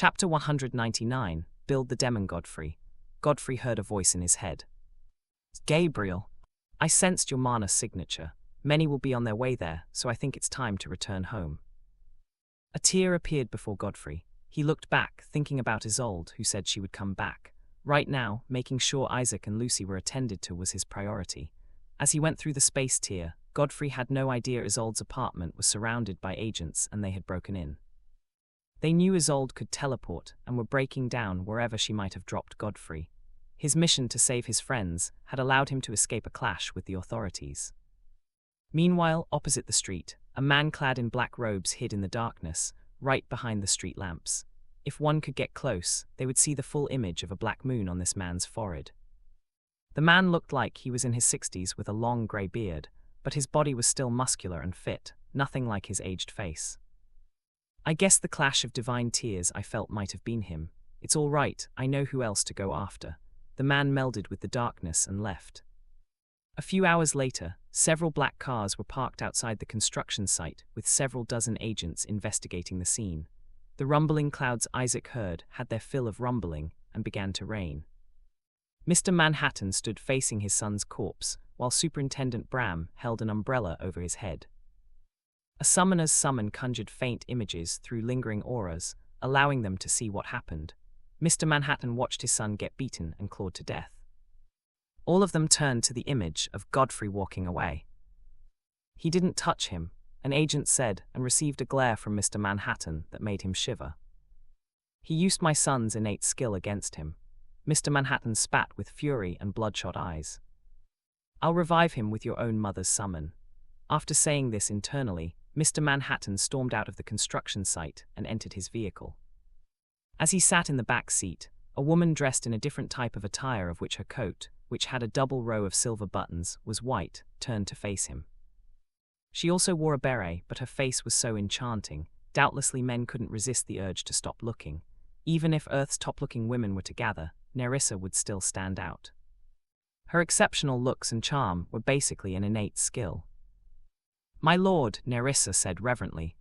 Chapter 199, Build the Demon Godfrey. Godfrey heard a voice in his head. Gabriel, I sensed your mana signature. Many will be on their way there, so I think it's time to return home. A tear appeared before Godfrey. He looked back, thinking about Isolde, who said she would come back. Right now, making sure Isaac and Lucy were attended to was his priority. As he went through the space tier, Godfrey had no idea Isolde's apartment was surrounded by agents and they had broken in. They knew Isolde could teleport and were breaking down wherever she might have dropped Godfrey. His mission to save his friends had allowed him to escape a clash with the authorities. Meanwhile, opposite the street, a man clad in black robes hid in the darkness, right behind the street lamps. If one could get close, they would see the full image of a black moon on this man's forehead. The man looked like he was in his 60s with a long grey beard, but his body was still muscular and fit, nothing like his aged face. I guess the clash of divine tears I felt might have been him. It's all right, I know who else to go after. The man melded with the darkness and left. A few hours later, several black cars were parked outside the construction site with several dozen agents investigating the scene. The rumbling clouds Isaac heard had their fill of rumbling and began to rain. Mr. Manhattan stood facing his son's corpse, while Superintendent Bram held an umbrella over his head. A summoner's summon conjured faint images through lingering auras, allowing them to see what happened. Mr. Manhattan watched his son get beaten and clawed to death. All of them turned to the image of Godfrey walking away. He didn't touch him, an agent said, and received a glare from Mr. Manhattan that made him shiver. He used my son's innate skill against him. Mr. Manhattan spat with fury and bloodshot eyes. I'll revive him with your own mother's summon. After saying this internally, Mr. Manhattan stormed out of the construction site and entered his vehicle. As he sat in the back seat, a woman dressed in a different type of attire of which her coat, which had a double row of silver buttons, was white, turned to face him. She also wore a beret, but her face was so enchanting, doubtlessly men couldn't resist the urge to stop looking. Even if Earth's top-looking women were to gather, Nerissa would still stand out. Her exceptional looks and charm were basically an innate skill. My lord, Nerissa said reverently.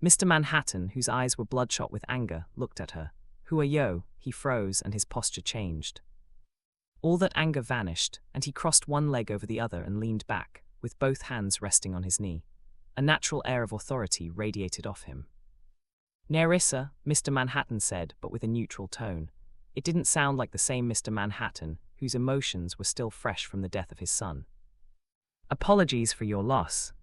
Mr. Manhattan, whose eyes were bloodshot with anger, looked at her. Who are you? He froze and his posture changed. All that anger vanished, and he crossed one leg over the other and leaned back, with both hands resting on his knee. A natural air of authority radiated off him. Nerissa, Mr. Manhattan said, but with a neutral tone. It didn't sound like the same Mr. Manhattan, whose emotions were still fresh from the death of his son. Apologies for your loss.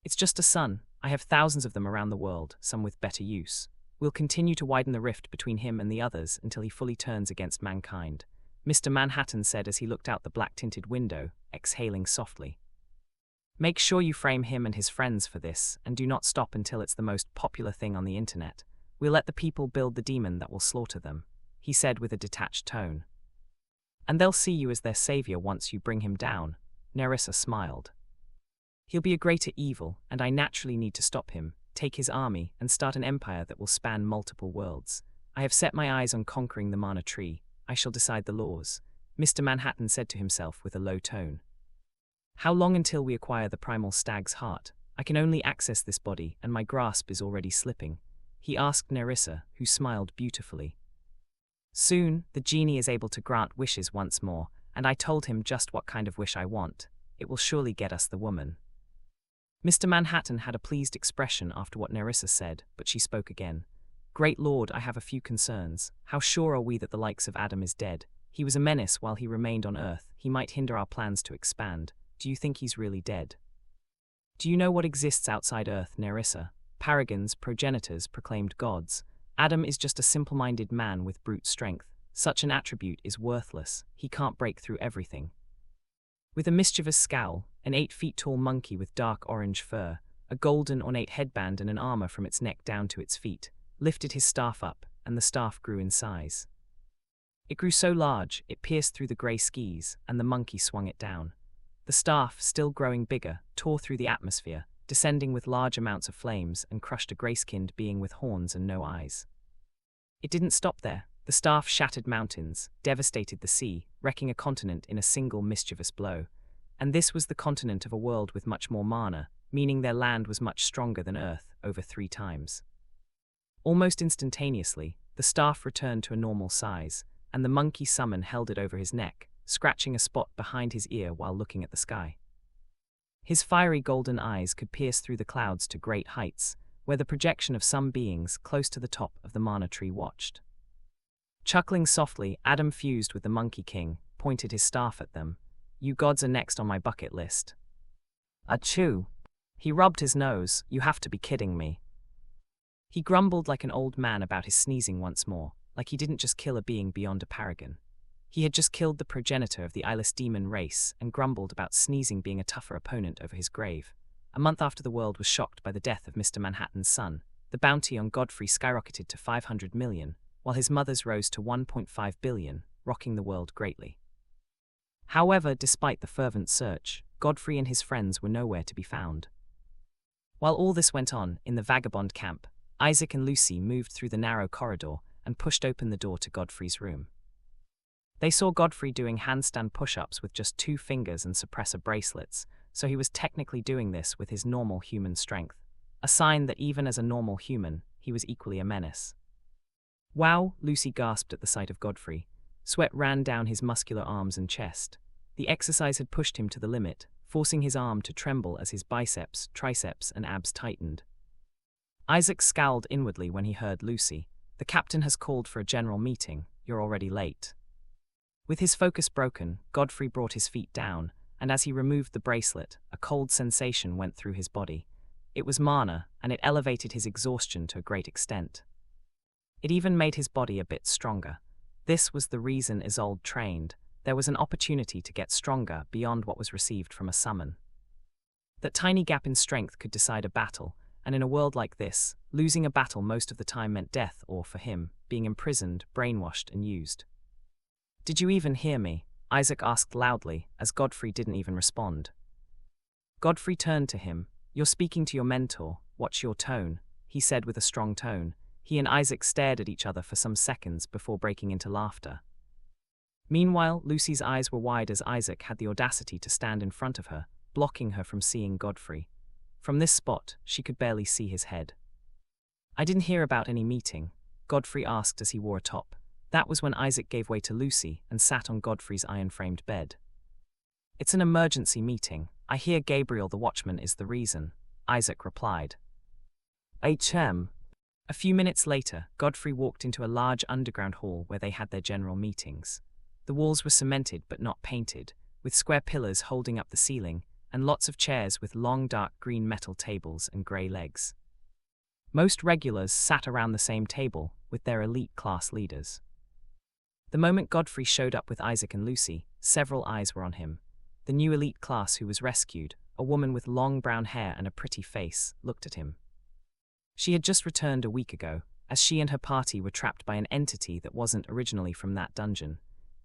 It's just a son. I have thousands of them around the world, some with better use. We'll continue to widen the rift between him and the others until he fully turns against mankind, Mr. Manhattan said as he looked out the black-tinted window, exhaling softly. Make sure you frame him and his friends for this, and do not stop until it's the most popular thing on the internet. We'll let the people build the demon that will slaughter them, he said with a detached tone. And they'll see you as their savior once you bring him down, Nerissa smiled. He'll be a greater evil, and I naturally need to stop him, take his army, and start an empire that will span multiple worlds. I have set my eyes on conquering the mana tree. I shall decide the laws, Mr. Manhattan said to himself with a low tone. How long until we acquire the primal stag's heart? I can only access this body, and my grasp is already slipping, he asked Nerissa, who smiled beautifully. Soon, the genie is able to grant wishes once more, and I told him just what kind of wish I want. It will surely get us the woman. Mr. Manhattan had a pleased expression after what Nerissa said, but she spoke again. Great Lord, I have a few concerns. How sure are we that the likes of Adam is dead? He was a menace while he remained on Earth. He might hinder our plans to expand. Do you think he's really dead? Do you know what exists outside Earth, Nerissa? Paragons, progenitors, proclaimed gods. Adam is just a simple-minded man with brute strength. Such an attribute is worthless. He can't break through everything. With a mischievous scowl, an 8-feet-tall monkey with dark orange fur, a golden ornate headband and an armor from its neck down to its feet, lifted his staff up, and the staff grew in size. It grew so large, it pierced through the grey skis, and the monkey swung it down. The staff, still growing bigger, tore through the atmosphere, descending with large amounts of flames, and crushed a grey-skinned being with horns and no eyes. It didn't stop there. The staff shattered mountains, devastated the sea, wrecking a continent in a single mischievous blow. And this was the continent of a world with much more mana, meaning their land was much stronger than Earth, over 3 times. Almost instantaneously, the staff returned to a normal size, and the monkey summon held it over his neck, scratching a spot behind his ear while looking at the sky. His fiery golden eyes could pierce through the clouds to great heights, where the projection of some beings close to the top of the manna tree watched. Chuckling softly, Adam fused with the Monkey King, pointed his staff at them. "You gods are next on my bucket list." "Achoo!" He rubbed his nose. "You have to be kidding me." He grumbled like an old man about his sneezing once more, like he didn't just kill a being beyond a paragon. He had just killed the progenitor of the eyeless demon race and grumbled about sneezing being a tougher opponent over his grave. A month after the world was shocked by the death of Mr. Manhattan's son, the bounty on Godfrey skyrocketed to 500 million, while his mother's rose to 1.5 billion, rocking the world greatly. However, despite the fervent search, Godfrey and his friends were nowhere to be found. While all this went on, in the vagabond camp, Isaac and Lucy moved through the narrow corridor and pushed open the door to Godfrey's room. They saw Godfrey doing handstand push-ups with just 2 fingers and suppressor bracelets, so he was technically doing this with his normal human strength, a sign that even as a normal human, he was equally a menace. "Wow," Lucy gasped at the sight of Godfrey. Sweat ran down his muscular arms and chest. The exercise had pushed him to the limit, forcing his arm to tremble as his biceps, triceps, and abs tightened. Isaac scowled inwardly when he heard Lucy. "The captain has called for a general meeting. You're already late." With his focus broken, Godfrey brought his feet down, and as he removed the bracelet, a cold sensation went through his body. It was mana, and it elevated his exhaustion to a great extent. It even made his body a bit stronger. This was the reason Isolde trained. There was an opportunity to get stronger beyond what was received from a summon. That tiny gap in strength could decide a battle, and in a world like this, losing a battle most of the time meant death or, for him, being imprisoned, brainwashed, and used. "Did you even hear me?" Isaac asked loudly, as Godfrey didn't even respond. Godfrey turned to him. "You're speaking to your mentor. Watch your tone," he said with a strong tone. He and Isaac stared at each other for some seconds before breaking into laughter. Meanwhile, Lucy's eyes were wide as Isaac had the audacity to stand in front of her, blocking her from seeing Godfrey. From this spot, she could barely see his head. "I didn't hear about any meeting," Godfrey asked as he wore a top. That was when Isaac gave way to Lucy and sat on Godfrey's iron-framed bed. "It's an emergency meeting. I hear Gabriel the watchman is the reason," Isaac replied. "HM." A few minutes later, Godfrey walked into a large underground hall where they had their general meetings. The walls were cemented but not painted, with square pillars holding up the ceiling, and lots of chairs with long dark green metal tables and grey legs. Most regulars sat around the same table, with their elite class leaders. The moment Godfrey showed up with Isaac and Lucy, several eyes were on him. The new elite class who was rescued, a woman with long brown hair and a pretty face, looked at him. She had just returned a week ago, as she and her party were trapped by an entity that wasn't originally from that dungeon.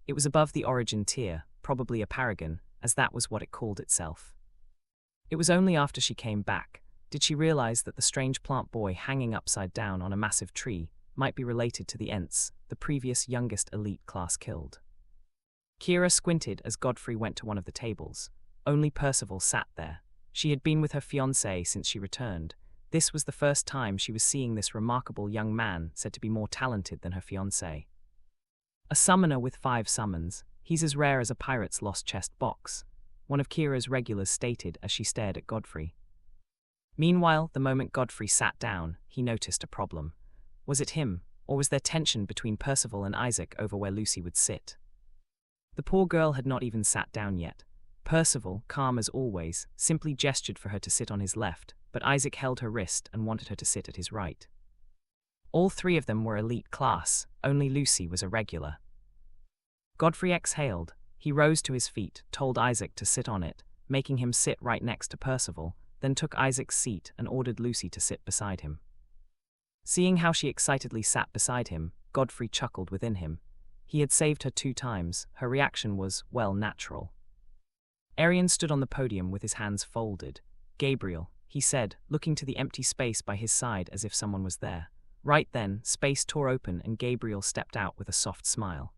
It was above the origin tier, probably a paragon, as that was what it called itself. It was only after she came back did she realize that the strange plant boy hanging upside down on a massive tree might be related to the Ents, the previous youngest elite class killed. Kira squinted as Godfrey went to one of the tables. Only Percival sat there. She had been with her fiancé since she returned. This was the first time she was seeing this remarkable young man said to be more talented than her fiancé. A summoner with 5 summons, he's as rare as a pirate's lost chest box, one of Kira's regulars stated as she stared at Godfrey. Meanwhile, the moment Godfrey sat down, he noticed a problem. Was it him, or was there tension between Percival and Isaac over where Lucy would sit? The poor girl had not even sat down yet. Percival, calm as always, simply gestured for her to sit on his left, but Isaac held her wrist and wanted her to sit at his right. All 3 of them were elite class, only Lucy was a regular. Godfrey exhaled. He rose to his feet, told Isaac to sit on it, making him sit right next to Percival, then took Isaac's seat and ordered Lucy to sit beside him. Seeing how she excitedly sat beside him, Godfrey chuckled within him. He had saved her 2 times. Her reaction was, well, natural. Arian stood on the podium with his hands folded. "Gabriel," he said, looking to the empty space by his side as if someone was there. Right then, space tore open and Gabriel stepped out with a soft smile.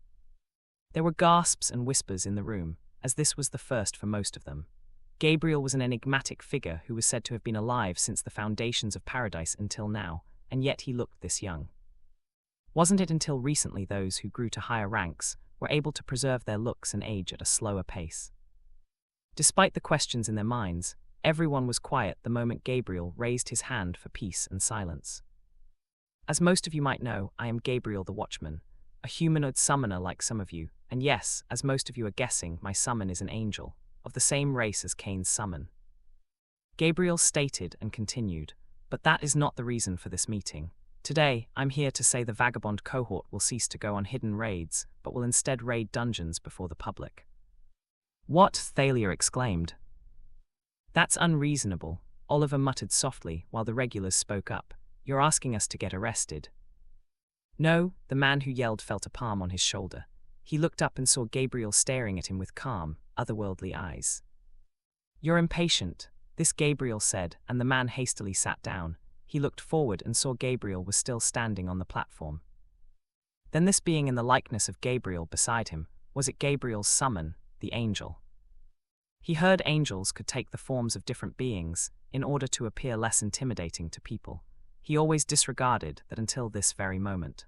There were gasps and whispers in the room, as this was the first for most of them. Gabriel was an enigmatic figure who was said to have been alive since the foundations of paradise until now, and yet he looked this young. Wasn't it until recently those who grew to higher ranks were able to preserve their looks and age at a slower pace? Despite the questions in their minds, everyone was quiet the moment Gabriel raised his hand for peace and silence. As most of you might know, I am Gabriel the Watchman, a humanoid summoner like some of you, and yes, as most of you are guessing, my summon is an angel, of the same race as Cain's summon. Gabriel stated and continued, but that is not the reason for this meeting. Today, I'm here to say the vagabond cohort will cease to go on hidden raids, but will instead raid dungeons before the public. What? Thalia exclaimed. That's unreasonable, Oliver muttered softly while the regulars spoke up. You're asking us to get arrested. No, the man who yelled felt a palm on his shoulder. He looked up and saw Gabriel staring at him with calm, otherworldly eyes. You're impatient, this Gabriel said, and the man hastily sat down. He looked forward and saw Gabriel was still standing on the platform. Then this being in the likeness of Gabriel beside him, was it Gabriel's summon, the angel? He heard angels could take the forms of different beings in order to appear less intimidating to people. He always disregarded that until this very moment.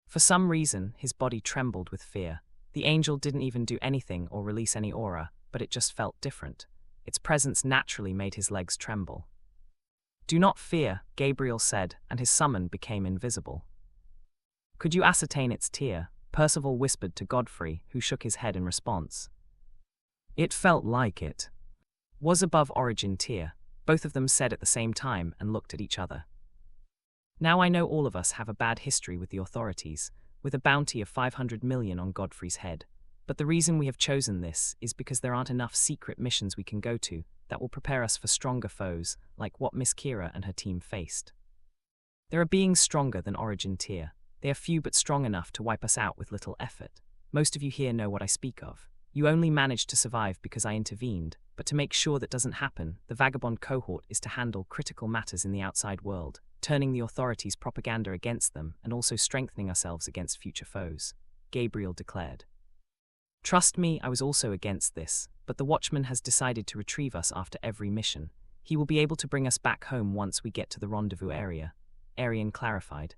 For some reason, his body trembled with fear. The angel didn't even do anything or release any aura, but it just felt different. Its presence naturally made his legs tremble. Do not fear, Gabriel said, and his summon became invisible. Could you ascertain its tier? Percival whispered to Godfrey, who shook his head in response. It felt like it was above origin tier. Both of them said at the same time and looked at each other. Now I know all of us have a bad history with the authorities, with a bounty of 500 million on Godfrey's head. But the reason we have chosen this is because there aren't enough secret missions we can go to that will prepare us for stronger foes, like what Miss Kira and her team faced. There are beings stronger than origin tier. They are few but strong enough to wipe us out with little effort. Most of you here know what I speak of. You only managed to survive because I intervened, but to make sure that doesn't happen, the vagabond cohort is to handle critical matters in the outside world, turning the authorities' propaganda against them and also strengthening ourselves against future foes, Gabriel declared. Trust me, I was also against this, but the Watchman has decided to retrieve us after every mission. He will be able to bring us back home once we get to the rendezvous area, Arian clarified.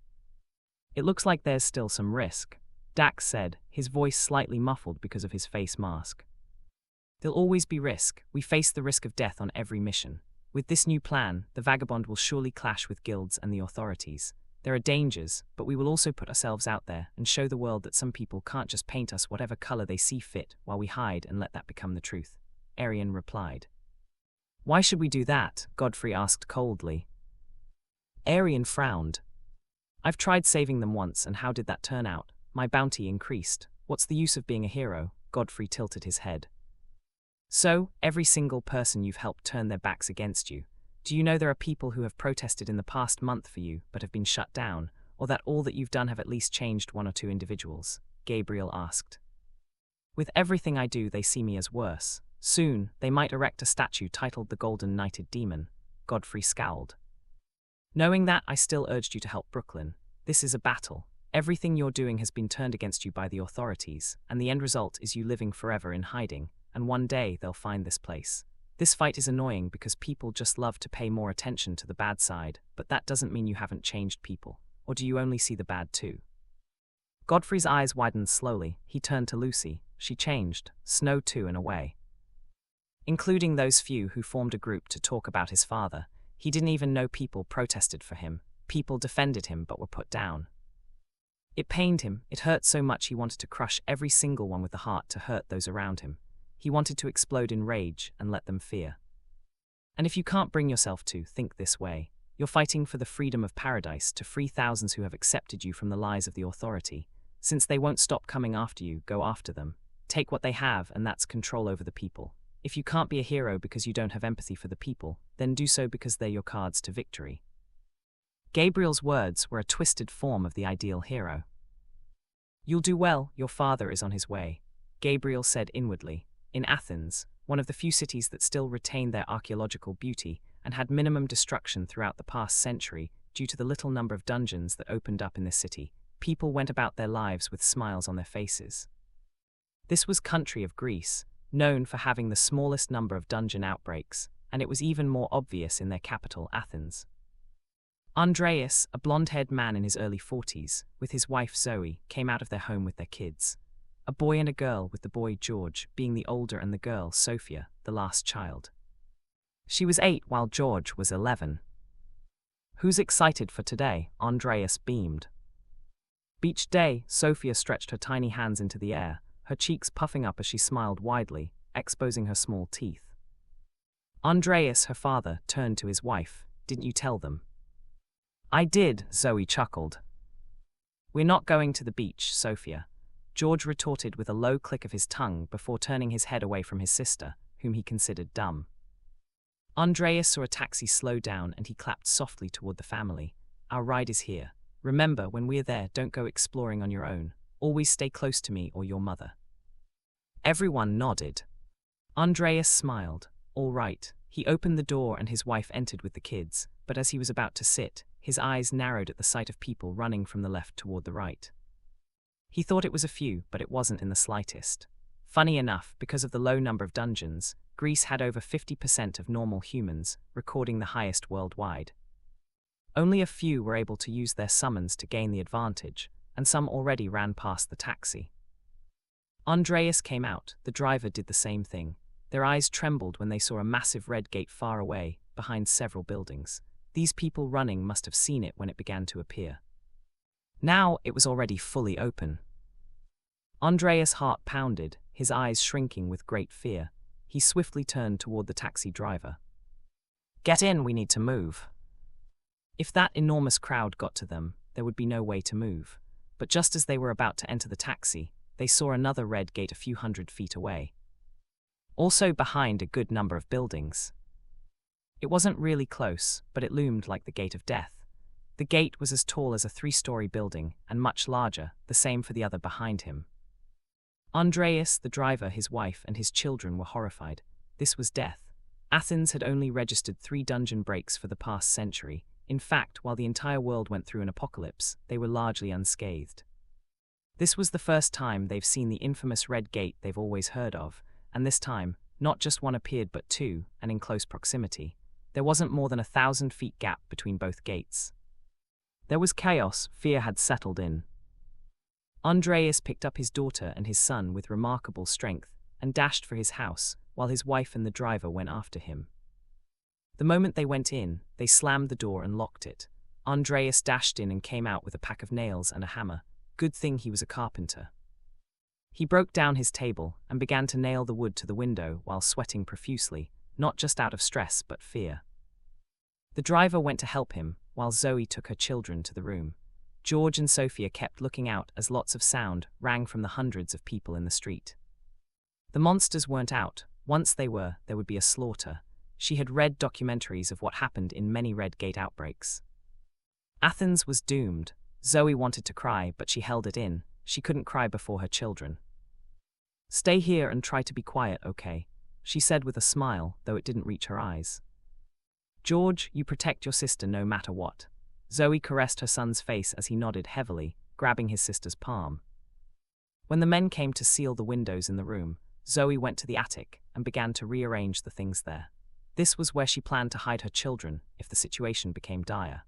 It looks like there's still some risk, Dax said, his voice slightly muffled because of his face mask. There'll always be risk. We face the risk of death on every mission. With this new plan, the vagabond will surely clash with guilds and the authorities. There are dangers, but we will also put ourselves out there and show the world that some people can't just paint us whatever color they see fit while we hide and let that become the truth, Arian replied. Why should we do that? Godfrey asked coldly. Arian frowned. I've tried saving them once, and how did that turn out? My bounty increased. What's the use of being a hero? Godfrey tilted his head. So, every single person you've helped turn their backs against you. Do you know there are people who have protested in the past month for you but have been shut down, or that all that you've done have at least changed one or two individuals? Gabriel asked. With everything I do, they see me as worse. Soon, they might erect a statue titled the Golden Knighted Demon. Godfrey scowled. Knowing that, I still urged you to help Brooklyn. This is a battle. Everything you're doing has been turned against you by the authorities, and the end result is you living forever in hiding, and one day they'll find this place. This fight is annoying because people just love to pay more attention to the bad side, but that doesn't mean you haven't changed people. Or do you only see the bad too? Godfrey's eyes widened slowly. He turned to Lucy. She changed. Snow too, in a way. Including those few who formed a group to talk about his father. He didn't even know people protested for him. People defended him but were put down. It pained him. It hurt so much he wanted to crush every single one with the heart to hurt those around him. He wanted to explode in rage and let them fear. And if you can't bring yourself to think this way, you're fighting for the freedom of paradise to free thousands who have accepted you from the lies of the authority. Since they won't stop coming after you, go after them. Take what they have, and that's control over the people. If you can't be a hero because you don't have empathy for the people, then do so because they're your cards to victory. Gabriel's words were a twisted form of the ideal hero. You'll do well, your father is on his way, Gabriel said inwardly. In Athens, one of the few cities that still retained their archaeological beauty and had minimum destruction throughout the past century due to the little number of dungeons that opened up in the city, people went about their lives with smiles on their faces. This was country of Greece, known for having the smallest number of dungeon outbreaks, and it was even more obvious in their capital, Athens. Andreas, a blonde-haired man in his early 40s, with his wife Zoe, came out of their home with their kids. A boy and a girl, with the boy George being the older and the girl Sophia, the last child. She was 8 while George was 11. "Who's excited for today?" Andreas beamed. Beach day, Sophia stretched her tiny hands into the air, her cheeks puffing up as she smiled widely, exposing her small teeth. Andreas, her father, turned to his wife. "Didn't you tell them?" "I did," Zoe chuckled. "We're not going to the beach, Sophia," George retorted with a low click of his tongue before turning his head away from his sister, whom he considered dumb. Andreas saw a taxi slow down and he clapped softly toward the family. "Our ride is here. Remember, when we're there, don't go exploring on your own. Always stay close to me or your mother." Everyone nodded. Andreas smiled. All right. He opened the door and his wife entered with the kids, but as he was about to sit, his eyes narrowed at the sight of people running from the left toward the right. He thought it was a few, but it wasn't in the slightest. Funny enough, because of the low number of dungeons, Greece had over 50% of normal humans, recording the highest worldwide. Only a few were able to use their summons to gain the advantage, and some already ran past the taxi. Andreas came out, the driver did the same thing. Their eyes trembled when they saw a massive red gate far away, behind several buildings. These people running must have seen it when it began to appear. Now it was already fully open. Andreas' heart pounded, his eyes shrinking with great fear. He swiftly turned toward the taxi driver. "Get in, we need to move." If that enormous crowd got to them, there would be no way to move. But just as they were about to enter the taxi, they saw another red gate a few hundred feet away. Also behind a good number of buildings. It wasn't really close, but it loomed like the gate of death. The gate was as tall as a 3-story building, and much larger, the same for the other behind him. Andreas, the driver, his wife, and his children were horrified. This was death. Athens had only registered 3 dungeon breaks for the past century. In fact, while the entire world went through an apocalypse, they were largely unscathed. This was the first time they've seen the infamous red gate they've always heard of, and this time, not just one appeared but 2, and in close proximity. There wasn't more than 1,000 feet gap between both gates. There was chaos, fear had settled in. Andreas picked up his daughter and his son with remarkable strength and dashed for his house, while his wife and the driver went after him. The moment they went in, they slammed the door and locked it. Andreas dashed in and came out with a pack of nails and a hammer. Good thing he was a carpenter. He broke down his table and began to nail the wood to the window while sweating profusely, not just out of stress but fear. The driver went to help him, while Zoe took her children to the room. George and Sophia kept looking out as lots of sound rang from the hundreds of people in the street. The monsters weren't out. Once they were, there would be a slaughter. She had read documentaries of what happened in many Red Gate outbreaks. Athens was doomed. Zoe wanted to cry, but she held it in. She couldn't cry before her children. "Stay here and try to be quiet, okay?" she said with a smile, though it didn't reach her eyes. "George, you protect your sister no matter what." Zoe caressed her son's face as he nodded heavily, grabbing his sister's palm. When the men came to seal the windows in the room, Zoe went to the attic and began to rearrange the things there. This was where she planned to hide her children if the situation became dire.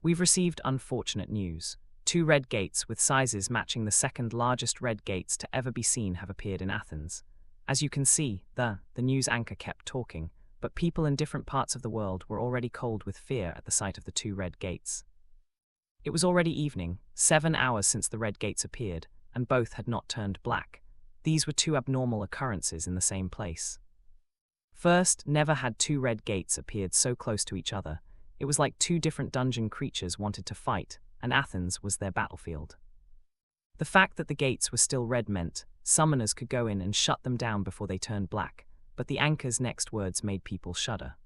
"We've received unfortunate news. 2 red gates with sizes matching the second largest red gates to ever be seen have appeared in Athens. As you can see, the news anchor kept talking, but people in different parts of the world were already cold with fear at the sight of the 2 red gates. It was already evening, 7 hours since the red gates appeared, and both had not turned black. These were 2 abnormal occurrences in the same place. First, never had 2 red gates appeared so close to each other. It was like 2 different dungeon creatures wanted to fight, and Athens was their battlefield. The fact that the gates were still red meant summoners could go in and shut them down before they turned black, but the anchor's next words made people shudder.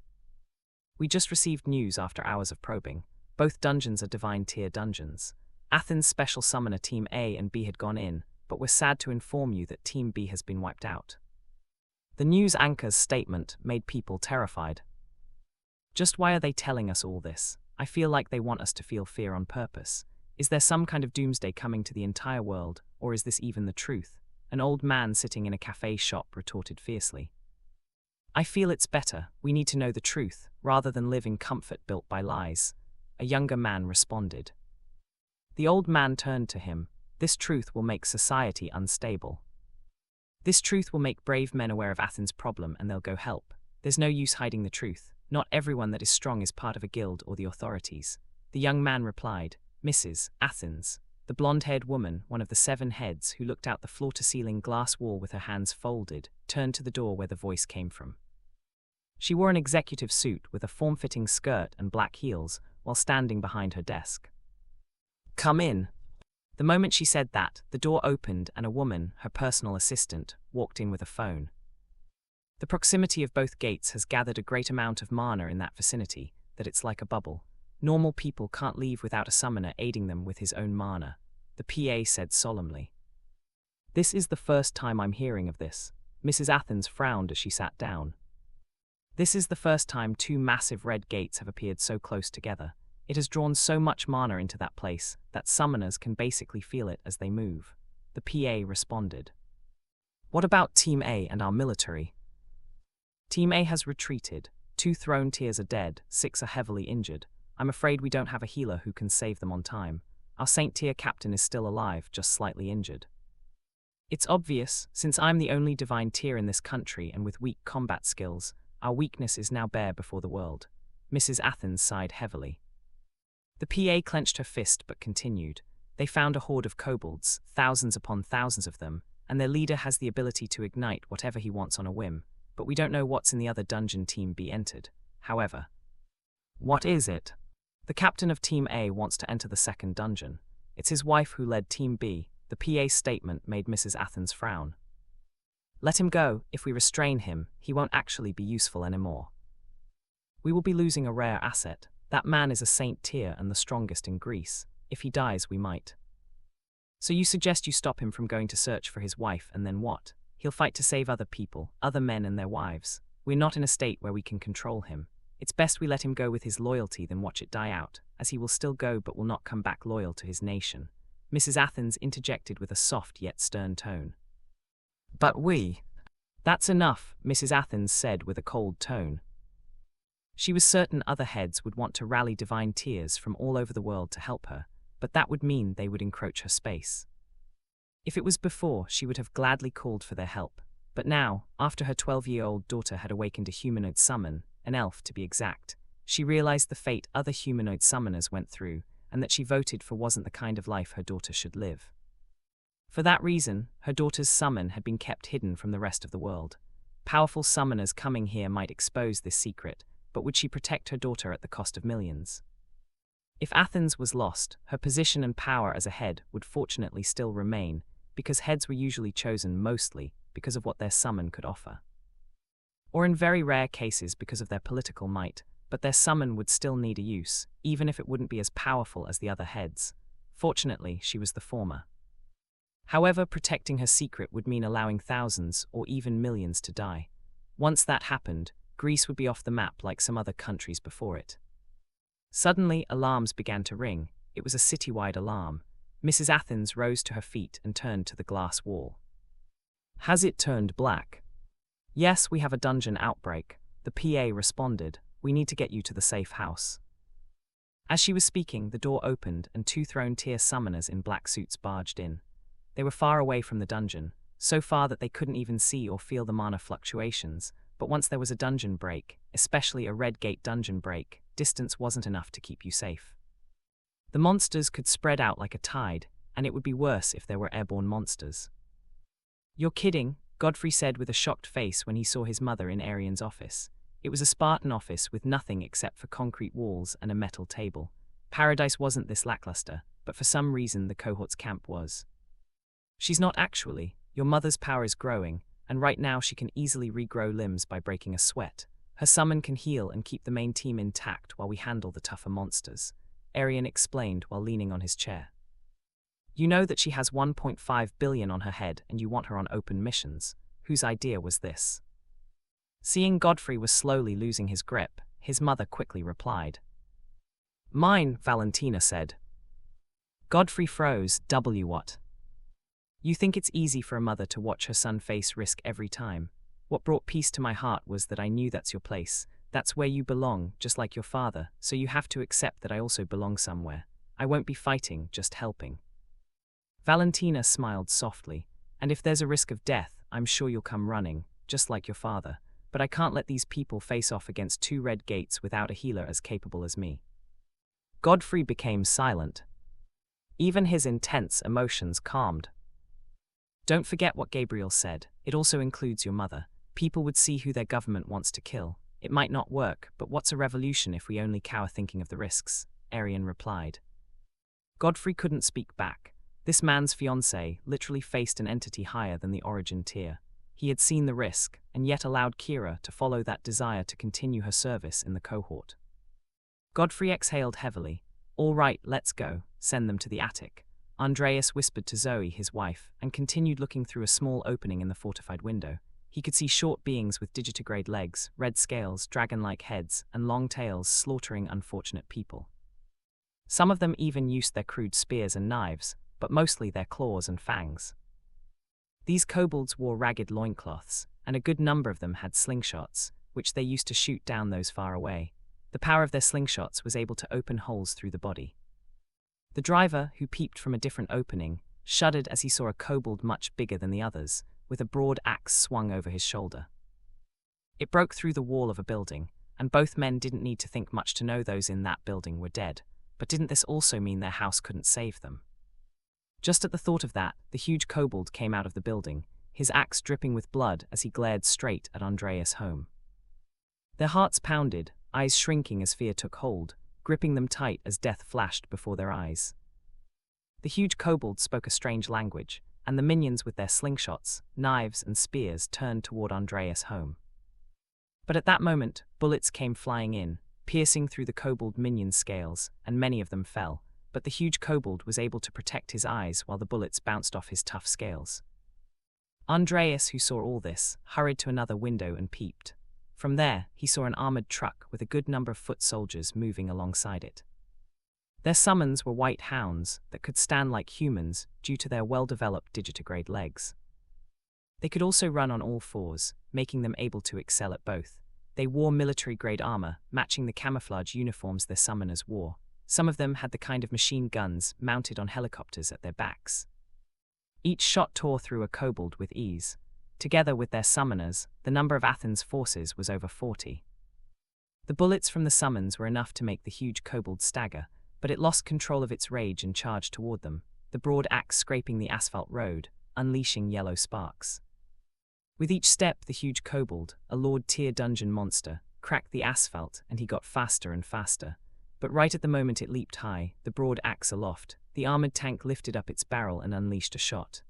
"We just received news after hours of probing. Both dungeons are divine tier dungeons. Athens' special summoner Team A and B had gone in, but we're sad to inform you that Team B has been wiped out." The news anchor's statement made people terrified. Just why are they telling us all this? I feel like they want us to feel fear on purpose. Is there some kind of doomsday coming to the entire world, or is this even the truth? An old man sitting in a cafe shop retorted fiercely. "I feel it's better. We need to know the truth, rather than live in comfort built by lies." a younger man responded. The old man turned to him. This truth will make society unstable. This truth will make brave men aware of Athens' problem and they'll go help. There's no use hiding the truth. Not everyone that is strong is part of a guild or the authorities. The young man replied, Mrs. Athens. The blonde-haired woman, one of the 7 heads who looked out the floor-to-ceiling glass wall with her hands folded, turned to the door where the voice came from. She wore an executive suit with a form-fitting skirt and black heels while standing behind her desk. Come in. The moment she said that, the door opened and a woman, her personal assistant, walked in with a phone. The proximity of both gates has gathered a great amount of mana in that vicinity, that it's like a bubble. Normal people can't leave without a summoner aiding them with his own mana, the PA said solemnly. This is the first time I'm hearing of this. Mrs. Athens frowned as she sat down. This is the first time 2 massive red gates have appeared so close together. It has drawn so much mana into that place that summoners can basically feel it as they move. The PA responded. What about Team A and our military? Team A has retreated. 2 throne tiers are dead, 6 are heavily injured. I'm afraid we don't have a healer who can save them on time. Our Saint tier captain is still alive, just slightly injured. It's obvious, since I'm the only divine tier in this country and with weak combat skills, our weakness is now bare before the world. Mrs. Athens sighed heavily. The PA clenched her fist but continued. They found a horde of kobolds, thousands upon thousands of them, and their leader has the ability to ignite whatever he wants on a whim, but we don't know what's in the other dungeon Team B entered. However, what is it? The captain of Team A wants to enter the second dungeon. It's his wife who led Team B. The PA's statement made Mrs. Athens frown. Let him go. If we restrain him, he won't actually be useful anymore. We will be losing a rare asset. That man is a Saint tier and the strongest in Greece. If he dies, we might. So you suggest you stop him from going to search for his wife, and then what? He'll fight to save other people, other men and their wives. We're not in a state where we can control him. It's best we let him go with his loyalty than watch it die out, as he will still go but will not come back loyal to his nation. Mrs. Athens interjected with a soft yet stern tone. But we... That's enough, Mrs. Athens said with a cold tone. She was certain other heads would want to rally divine tiers from all over the world to help her, but that would mean they would encroach her space. If it was before, she would have gladly called for their help, but now, after her 12-year-old daughter had awakened a humanoid summon, an elf to be exact, she realized the fate other humanoid summoners went through, and that she voted for wasn't the kind of life her daughter should live. For that reason, her daughter's summon had been kept hidden from the rest of the world. Powerful summoners coming here might expose this secret, but would she protect her daughter at the cost of millions? If Athens was lost, her position and power as a head would fortunately still remain, because heads were usually chosen mostly because of what their summon could offer. Or in very rare cases because of their political might, but their summon would still need a use, even if it wouldn't be as powerful as the other heads. Fortunately, she was the former. However, protecting her secret would mean allowing thousands or even millions to die. Once that happened, Greece would be off the map like some other countries before it. Suddenly, alarms began to ring. It was a citywide alarm. Mrs. Athens rose to her feet and turned to the glass wall. Has it turned black? Yes, we have a dungeon outbreak. The PA responded. We need to get you to the safe house. As she was speaking, the door opened and 2 throne-tier summoners in black suits barged in. They were far away from the dungeon, so far that they couldn't even see or feel the mana fluctuations, but once there was a dungeon break, especially a red gate dungeon break, distance wasn't enough to keep you safe. The monsters could spread out like a tide, and it would be worse if there were airborne monsters. You're kidding, Godfrey said with a shocked face when he saw his mother in Arian's office. It was a Spartan office with nothing except for concrete walls and a metal table. Paradise wasn't this lackluster, but for some reason the cohort's camp was. She's not actually. Your mother's power is growing, and right now she can easily regrow limbs by breaking a sweat. Her summon can heal and keep the main team intact while we handle the tougher monsters, Arian explained while leaning on his chair. You know that she has 1.5 billion on her head and you want her on open missions. Whose idea was this? Seeing Godfrey was slowly losing his grip, his mother quickly replied. Mine, Valentina said. Godfrey froze. What? You think it's easy for a mother to watch her son face risk every time? What brought peace to my heart was that I knew that's your place. That's where you belong, just like your father, so you have to accept that I also belong somewhere. I won't be fighting, just helping." Valentina smiled softly. "And if there's a risk of death, I'm sure you'll come running, just like your father. But I can't let these people face off against 2 red gates without a healer as capable as me." Godfrey became silent. Even his intense emotions calmed. "Don't forget what Gabriel said. It also includes your mother. People would see who their government wants to kill. It might not work, but what's a revolution if we only cower thinking of the risks?" Arian replied. Godfrey couldn't speak back. This man's fiancée literally faced an entity higher than the origin tier. He had seen the risk, and yet allowed Kira to follow that desire to continue her service in the cohort. Godfrey exhaled heavily. "All right, let's go. Send them to the attic." Andreas whispered to Zoe, his wife, and continued looking through a small opening in the fortified window. He could see short beings with digitigrade legs, red scales, dragon-like heads, and long tails slaughtering unfortunate people. Some of them even used their crude spears and knives, but mostly their claws and fangs. These kobolds wore ragged loincloths, and a good number of them had slingshots, which they used to shoot down those far away. The power of their slingshots was able to open holes through the body. The driver, who peeped from a different opening, shuddered as he saw a kobold much bigger than the others, with a broad axe swung over his shoulder. It broke through the wall of a building, and both men didn't need to think much to know those in that building were dead. But didn't this also mean their house couldn't save them? Just at the thought of that, the huge kobold came out of the building, his axe dripping with blood as he glared straight at Andreas' home. Their hearts pounded, eyes shrinking as fear took hold, gripping them tight as death flashed before their eyes. The huge kobold spoke a strange language, and the minions with their slingshots, knives, and spears turned toward Andreas' home. But at that moment, bullets came flying in, piercing through the kobold minion's scales, and many of them fell, but the huge kobold was able to protect his eyes while the bullets bounced off his tough scales. Andreas, who saw all this, hurried to another window and peeped. From there, he saw an armored truck with a good number of foot soldiers moving alongside it. Their summons were white hounds that could stand like humans due to their well-developed digitigrade legs. They could also run on all fours, making them able to excel at both. They wore military-grade armor, matching the camouflage uniforms their summoners wore. Some of them had the kind of machine guns mounted on helicopters at their backs. Each shot tore through a kobold with ease. Together with their summoners, the number of Athens' forces was over 40. The bullets from the summons were enough to make the huge kobold stagger, but it lost control of its rage and charged toward them, the broad axe scraping the asphalt road, unleashing yellow sparks. With each step, the huge kobold, a Lord-tier dungeon monster, cracked the asphalt, and he got faster and faster. But right at the moment it leaped high, the broad axe aloft, the armored tank lifted up its barrel and unleashed a shot.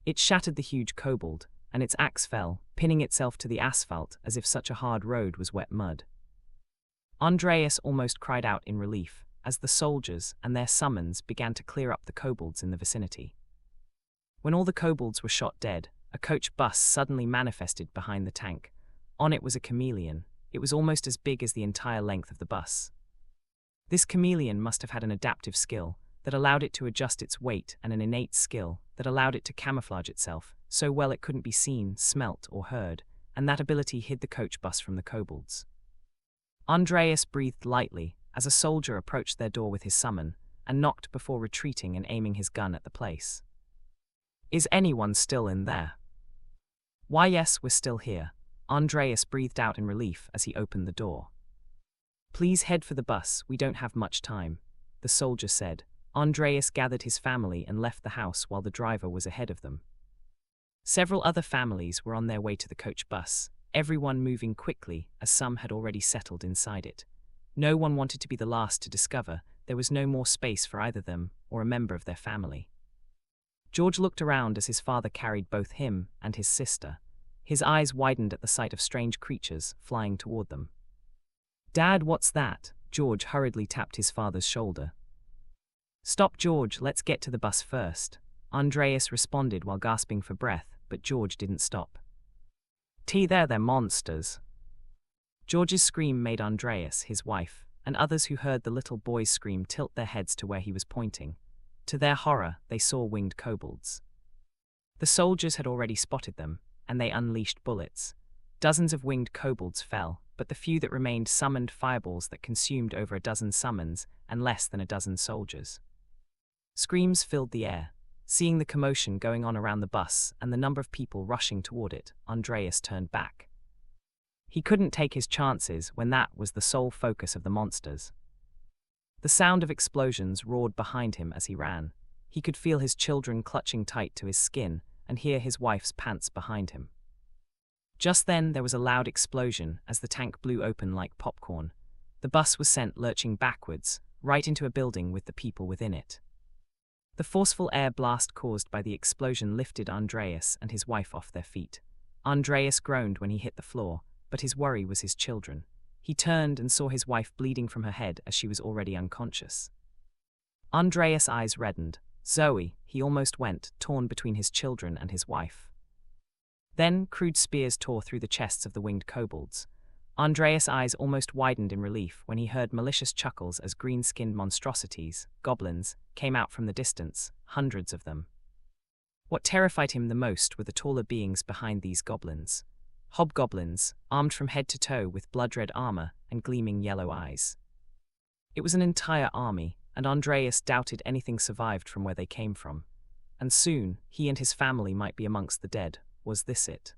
It shattered the huge kobold, and its axe fell, pinning itself to the asphalt as if such a hard road was wet mud. Andreas almost cried out in relief, as the soldiers and their summons began to clear up the kobolds in the vicinity. When all the kobolds were shot dead, a coach bus suddenly manifested behind the tank. On it was a chameleon. It was almost as big as the entire length of the bus. This chameleon must have had an adaptive skill that allowed it to adjust its weight and an innate skill that allowed it to camouflage itself so well it couldn't be seen, smelt, or heard, and that ability hid the coach bus from the kobolds. Andreas breathed lightly as a soldier approached their door with his summon and knocked before retreating and aiming his gun at the place. "Is anyone still in there?" "Why, yes, we're still here." Andreas breathed out in relief as he opened the door. "Please head for the bus, we don't have much time," the soldier said. Andreas gathered his family and left the house while the driver was ahead of them. Several other families were on their way to the coach bus, everyone moving quickly as some had already settled inside it. No one wanted to be the last to discover there was no more space for either them or a member of their family. George looked around as his father carried both him and his sister. His eyes widened at the sight of strange creatures flying toward them. "Dad, what's that?" George hurriedly tapped his father's shoulder. "Stop, George, let's get to the bus first," Andreas responded while gasping for breath, but George didn't stop. They're monsters." George's scream made Andreas, his wife, and others who heard the little boy's scream tilt their heads to where he was pointing. To their horror, they saw winged kobolds. The soldiers had already spotted them, and they unleashed bullets. Dozens of winged kobolds fell, but the few that remained summoned fireballs that consumed over a dozen summons and less than a dozen soldiers. Screams filled the air. Seeing the commotion going on around the bus and the number of people rushing toward it, Andreas turned back. He couldn't take his chances when that was the sole focus of the monsters. The sound of explosions roared behind him as he ran. He could feel his children clutching tight to his skin and hear his wife's pants behind him. Just then there was a loud explosion as the tank blew open like popcorn. The bus was sent lurching backwards, right into a building with the people within it. The forceful air blast caused by the explosion lifted Andreas and his wife off their feet. Andreas groaned when he hit the floor, but his worry was his children. He turned and saw his wife bleeding from her head as she was already unconscious. Andreas' eyes reddened. Zoe, he almost went, torn between his children and his wife. Then crude spears tore through the chests of the winged kobolds. Andreas' eyes almost widened in relief when he heard malicious chuckles as green-skinned monstrosities, goblins, came out from the distance, hundreds of them. What terrified him the most were the taller beings behind these goblins. Hobgoblins, armed from head to toe with blood-red armor and gleaming yellow eyes. It was an entire army, and Andreas doubted anything survived from where they came from. And soon, he and his family might be amongst the dead. Was this it?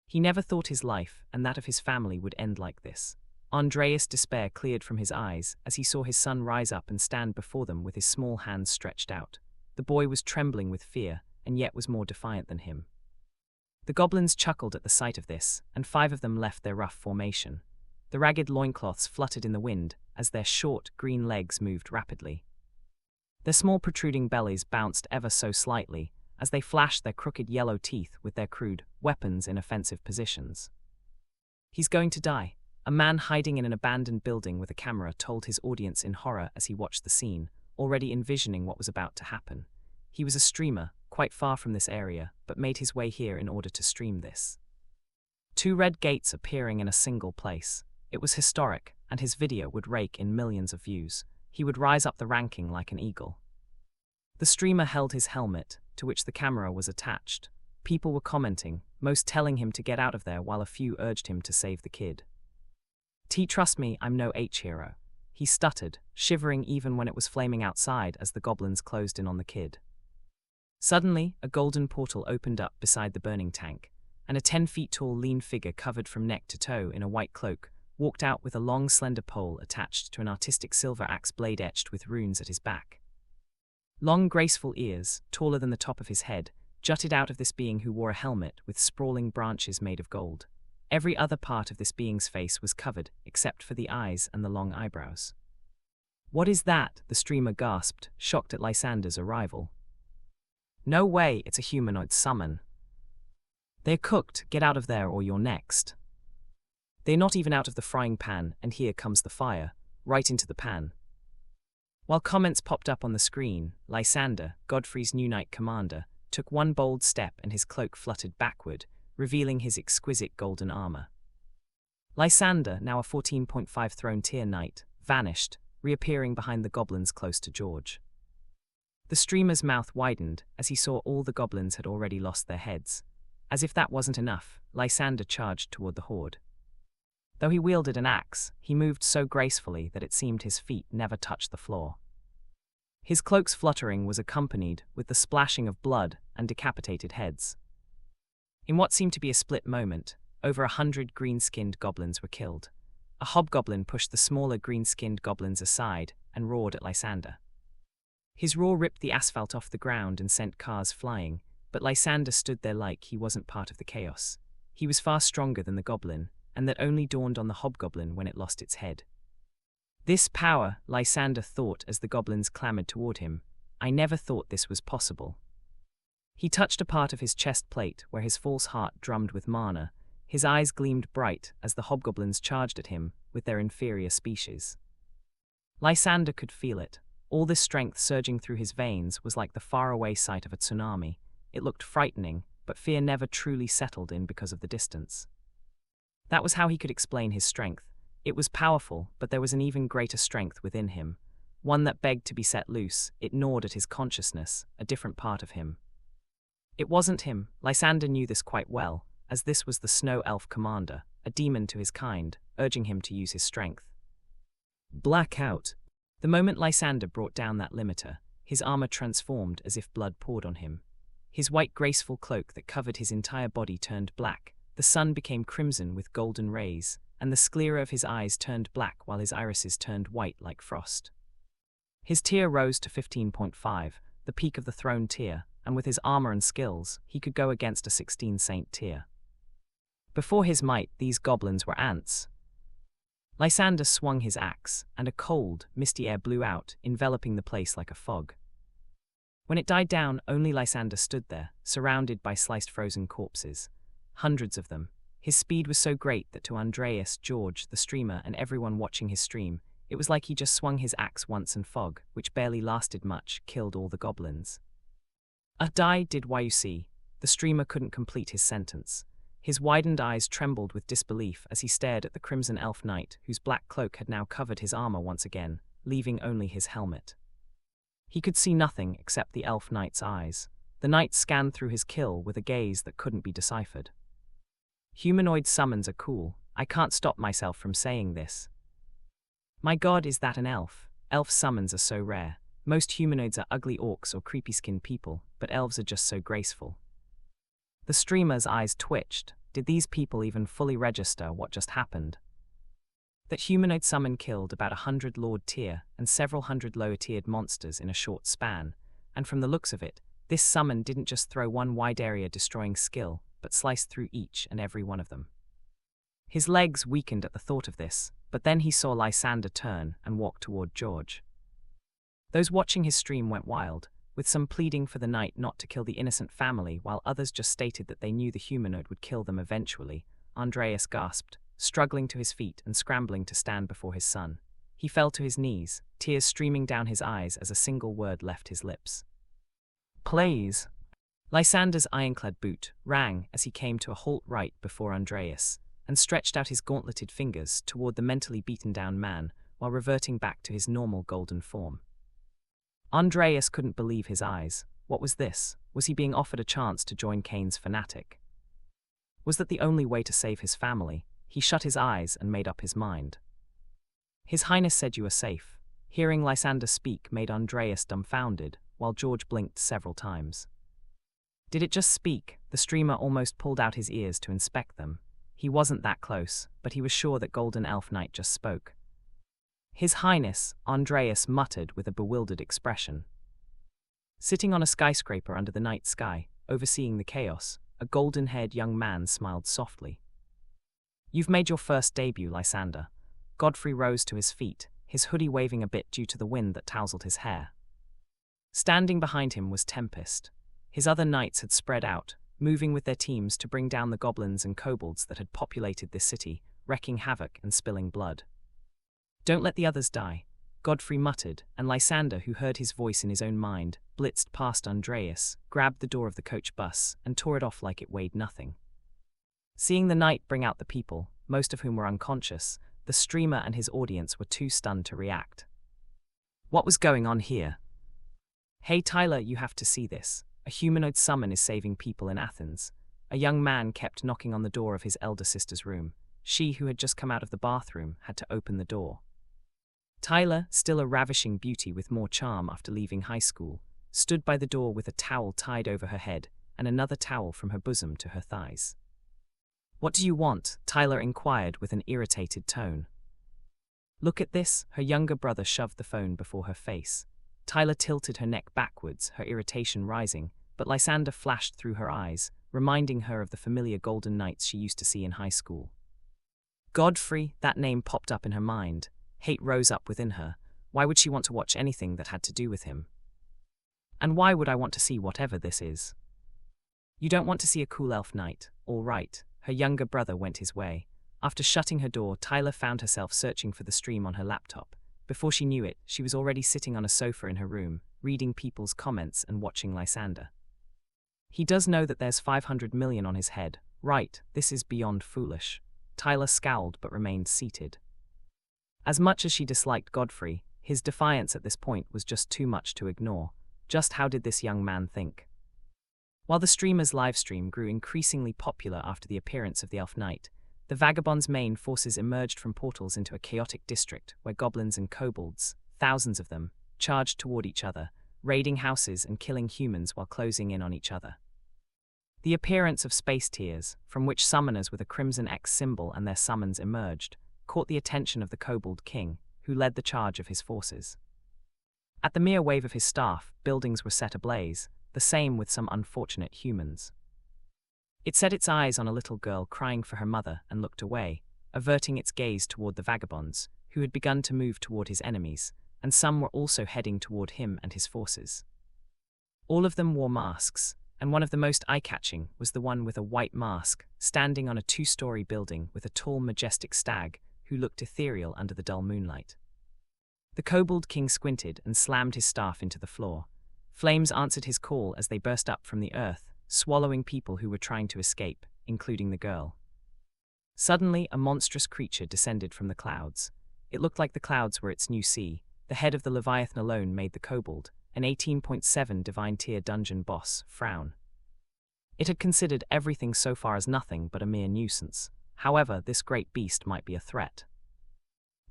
He never thought his life and that of his family would end like this. Andreas' despair cleared from his eyes as he saw his son rise up and stand before them with his small hands stretched out. The boy was trembling with fear, and yet was more defiant than him. The goblins chuckled at the sight of this, and 5 of them left their rough formation. The ragged loincloths fluttered in the wind as their short, green legs moved rapidly. Their small protruding bellies bounced ever so slightly as they flashed their crooked yellow teeth with their crude weapons in offensive positions. "He's going to die," a man hiding in an abandoned building with a camera told his audience in horror as he watched the scene, already envisioning what was about to happen. He was a streamer, quite far from this area, but made his way here in order to stream this. 2 red gates appearing in a single place. It was historic, and his video would rake in millions of views. He would rise up the ranking like an eagle. The streamer held his helmet, to which the camera was attached. People were commenting, most telling him to get out of there while a few urged him to save the kid. Trust me, I'm no H-hero," he stuttered, shivering even when it was flaming outside as the goblins closed in on the kid. Suddenly, a golden portal opened up beside the burning tank, and a 10-feet-tall lean figure covered from neck to toe in a white cloak walked out with a long slender pole attached to an artistic silver axe blade etched with runes at his back. Long graceful ears, taller than the top of his head, jutted out of this being who wore a helmet with sprawling branches made of gold. Every other part of this being's face was covered, except for the eyes and the long eyebrows. "What is that?" the streamer gasped, shocked at Lysander's arrival. "No way, it's a humanoid summon." "They're cooked, get out of there or you're next." "They're not even out of the frying pan, and here comes the fire, right into the pan." While comments popped up on the screen, Lysander, Godfrey's new knight commander, took one bold step and his cloak fluttered backward, revealing his exquisite golden armor. Lysander, now a 14.5 throne tier knight, vanished, reappearing behind the goblins close to George. The streamer's mouth widened as he saw all the goblins had already lost their heads. As if that wasn't enough, Lysander charged toward the horde. Though he wielded an axe, he moved so gracefully that it seemed his feet never touched the floor. His cloak's fluttering was accompanied with the splashing of blood and decapitated heads. In what seemed to be a split moment, over 100 green-skinned goblins were killed. A hobgoblin pushed the smaller green-skinned goblins aside and roared at Lysander. His roar ripped the asphalt off the ground and sent cars flying, but Lysander stood there like he wasn't part of the chaos. He was far stronger than the goblin, and that only dawned on the hobgoblin when it lost its head. "This power," Lysander thought as the goblins clamored toward him. "I never thought this was possible." He touched a part of his chest plate where his false heart drummed with mana. His eyes gleamed bright as the hobgoblins charged at him with their inferior species. Lysander could feel it. All this strength surging through his veins was like the faraway sight of a tsunami. It looked frightening, but fear never truly settled in because of the distance. That was how he could explain his strength. It was powerful, but there was an even greater strength within him. One that begged to be set loose. It gnawed at his consciousness, a different part of him. It wasn't him. Lysander knew this quite well, as this was the Snow Elf commander, a demon to his kind, urging him to use his strength. Blackout. The moment Lysander brought down that limiter, his armor transformed as if blood poured on him. His white graceful cloak that covered his entire body turned black, the sun became crimson with golden rays, and the sclera of his eyes turned black while his irises turned white like frost. His tier rose to 15.5, the peak of the throne tier, and with his armor and skills, he could go against a 16 saint tier. Before his might, these goblins were ants. Lysander swung his axe, and a cold, misty air blew out, enveloping the place like a fog. When it died down, only Lysander stood there, surrounded by sliced frozen corpses. Hundreds of them. His speed was so great that to Andreas, George, the streamer, and everyone watching his stream, it was like he just swung his axe once and fog, which barely lasted much, killed all the goblins. Die did you see? The streamer couldn't complete his sentence. His widened eyes trembled with disbelief as he stared at the crimson elf knight, whose black cloak had now covered his armor once again, leaving only his helmet. He could see nothing except the elf knight's eyes. The knight scanned through his kill with a gaze that couldn't be deciphered. Humanoid summons are cool. I can't stop myself from saying this. My god, is that an elf? Elf summons are so rare. Most humanoids are ugly orcs or creepy-skinned people, but elves are just so graceful. The streamer's eyes twitched. Did these people even fully register what just happened? That humanoid summon killed about 100 Lord tier and several hundred lower-tiered monsters in a short span, and from the looks of it, this summon didn't just throw one wide area destroying skill, but sliced through each and every one of them. His legs weakened at the thought of this, but then he saw Lysander turn and walk toward George. Those watching his stream went wild, with some pleading for the knight not to kill the innocent family while others just stated that they knew the humanoid would kill them eventually. Andreas gasped, struggling to his feet and scrambling to stand before his son. He fell to his knees, tears streaming down his eyes as a single word left his lips. Please. Lysander's ironclad boot rang as he came to a halt right before Andreas, and stretched out his gauntleted fingers toward the mentally beaten-down man while reverting back to his normal golden form. Andreas couldn't believe his eyes. What was this? Was he being offered a chance to join Cain's fanatic? Was that the only way to save his family? He shut his eyes and made up his mind. His Highness said you are safe. Hearing Lysander speak made Andreas dumbfounded, while George blinked several times. Did it just speak? The streamer almost pulled out his ears to inspect them. He wasn't that close, but he was sure that Golden Elf Knight just spoke. His Highness, Andreas muttered with a bewildered expression. Sitting on a skyscraper under the night sky, overseeing the chaos, a golden-haired young man smiled softly. You've made your first debut, Lysander. Godfrey rose to his feet, his hoodie waving a bit due to the wind that tousled his hair. Standing behind him was Tempest. His other knights had spread out, moving with their teams to bring down the goblins and kobolds that had populated this city, wreaking havoc and spilling blood. Don't let the others die, Godfrey muttered, and Lysander, who heard his voice in his own mind, blitzed past Andreas, grabbed the door of the coach bus, and tore it off like it weighed nothing. Seeing the knight bring out the people, most of whom were unconscious, the streamer and his audience were too stunned to react. What was going on here? Hey Tyler, you have to see this. A humanoid summon is saving people in Athens. A young man kept knocking on the door of his elder sister's room. She, who had just come out of the bathroom, had to open the door. Tyler, still a ravishing beauty with more charm after leaving high school, stood by the door with a towel tied over her head and another towel from her bosom to her thighs. What do you want? Tyler inquired with an irritated tone. Look at this, her younger brother shoved the phone before her face. Tyler tilted her neck backwards, her irritation rising, but Lysander flashed through her eyes, reminding her of the familiar golden knights she used to see in high school. Godfrey, that name popped up in her mind. Hate rose up within her. Why would she want to watch anything that had to do with him? And why would I want to see whatever this is? You don't want to see a cool elf knight, all right. Her younger brother went his way. After shutting her door, Tyler found herself searching for the stream on her laptop. Before she knew it, she was already sitting on a sofa in her room, reading people's comments and watching Lysander. He does know that there's 500 million on his head, right? This is beyond foolish. Tyler scowled but remained seated. As much as she disliked Godfrey, his defiance at this point was just too much to ignore. Just how did this young man think? While the streamer's livestream grew increasingly popular after the appearance of the elf knight, the vagabonds' main forces emerged from portals into a chaotic district where goblins and kobolds, thousands of them, charged toward each other, raiding houses and killing humans while closing in on each other. The appearance of space tiers, from which summoners with a crimson X symbol and their summons emerged, caught the attention of the kobold king, who led the charge of his forces. At the mere wave of his staff, buildings were set ablaze, the same with some unfortunate humans. It set its eyes on a little girl crying for her mother and looked away, averting its gaze toward the vagabonds, who had begun to move toward his enemies, and some were also heading toward him and his forces. All of them wore masks, and one of the most eye-catching was the one with a white mask, standing on a 2-story building with a tall, majestic stag who looked ethereal under the dull moonlight. The kobold king squinted and slammed his staff into the floor. Flames answered his call as they burst up from the earth, swallowing people who were trying to escape, including the girl. Suddenly, a monstrous creature descended from the clouds. It looked like the clouds were its new sea. The head of the Leviathan alone made the kobold, an 18.7 divine tier dungeon boss, frown. It had considered everything so far as nothing but a mere nuisance. However, this great beast might be a threat.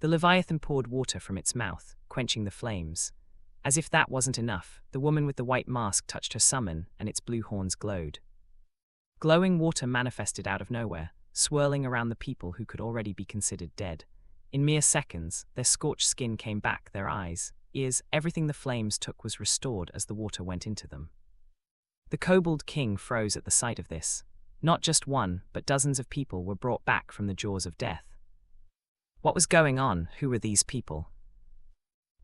The Leviathan poured water from its mouth, quenching the flames. As if that wasn't enough, the woman with the white mask touched her summon, and its blue horns glowed. Glowing water manifested out of nowhere, swirling around the people who could already be considered dead. In mere seconds, their scorched skin came back, their eyes, ears, everything the flames took was restored as the water went into them. The kobold king froze at the sight of this. Not just one, but dozens of people were brought back from the jaws of death. What was going on? Who were these people?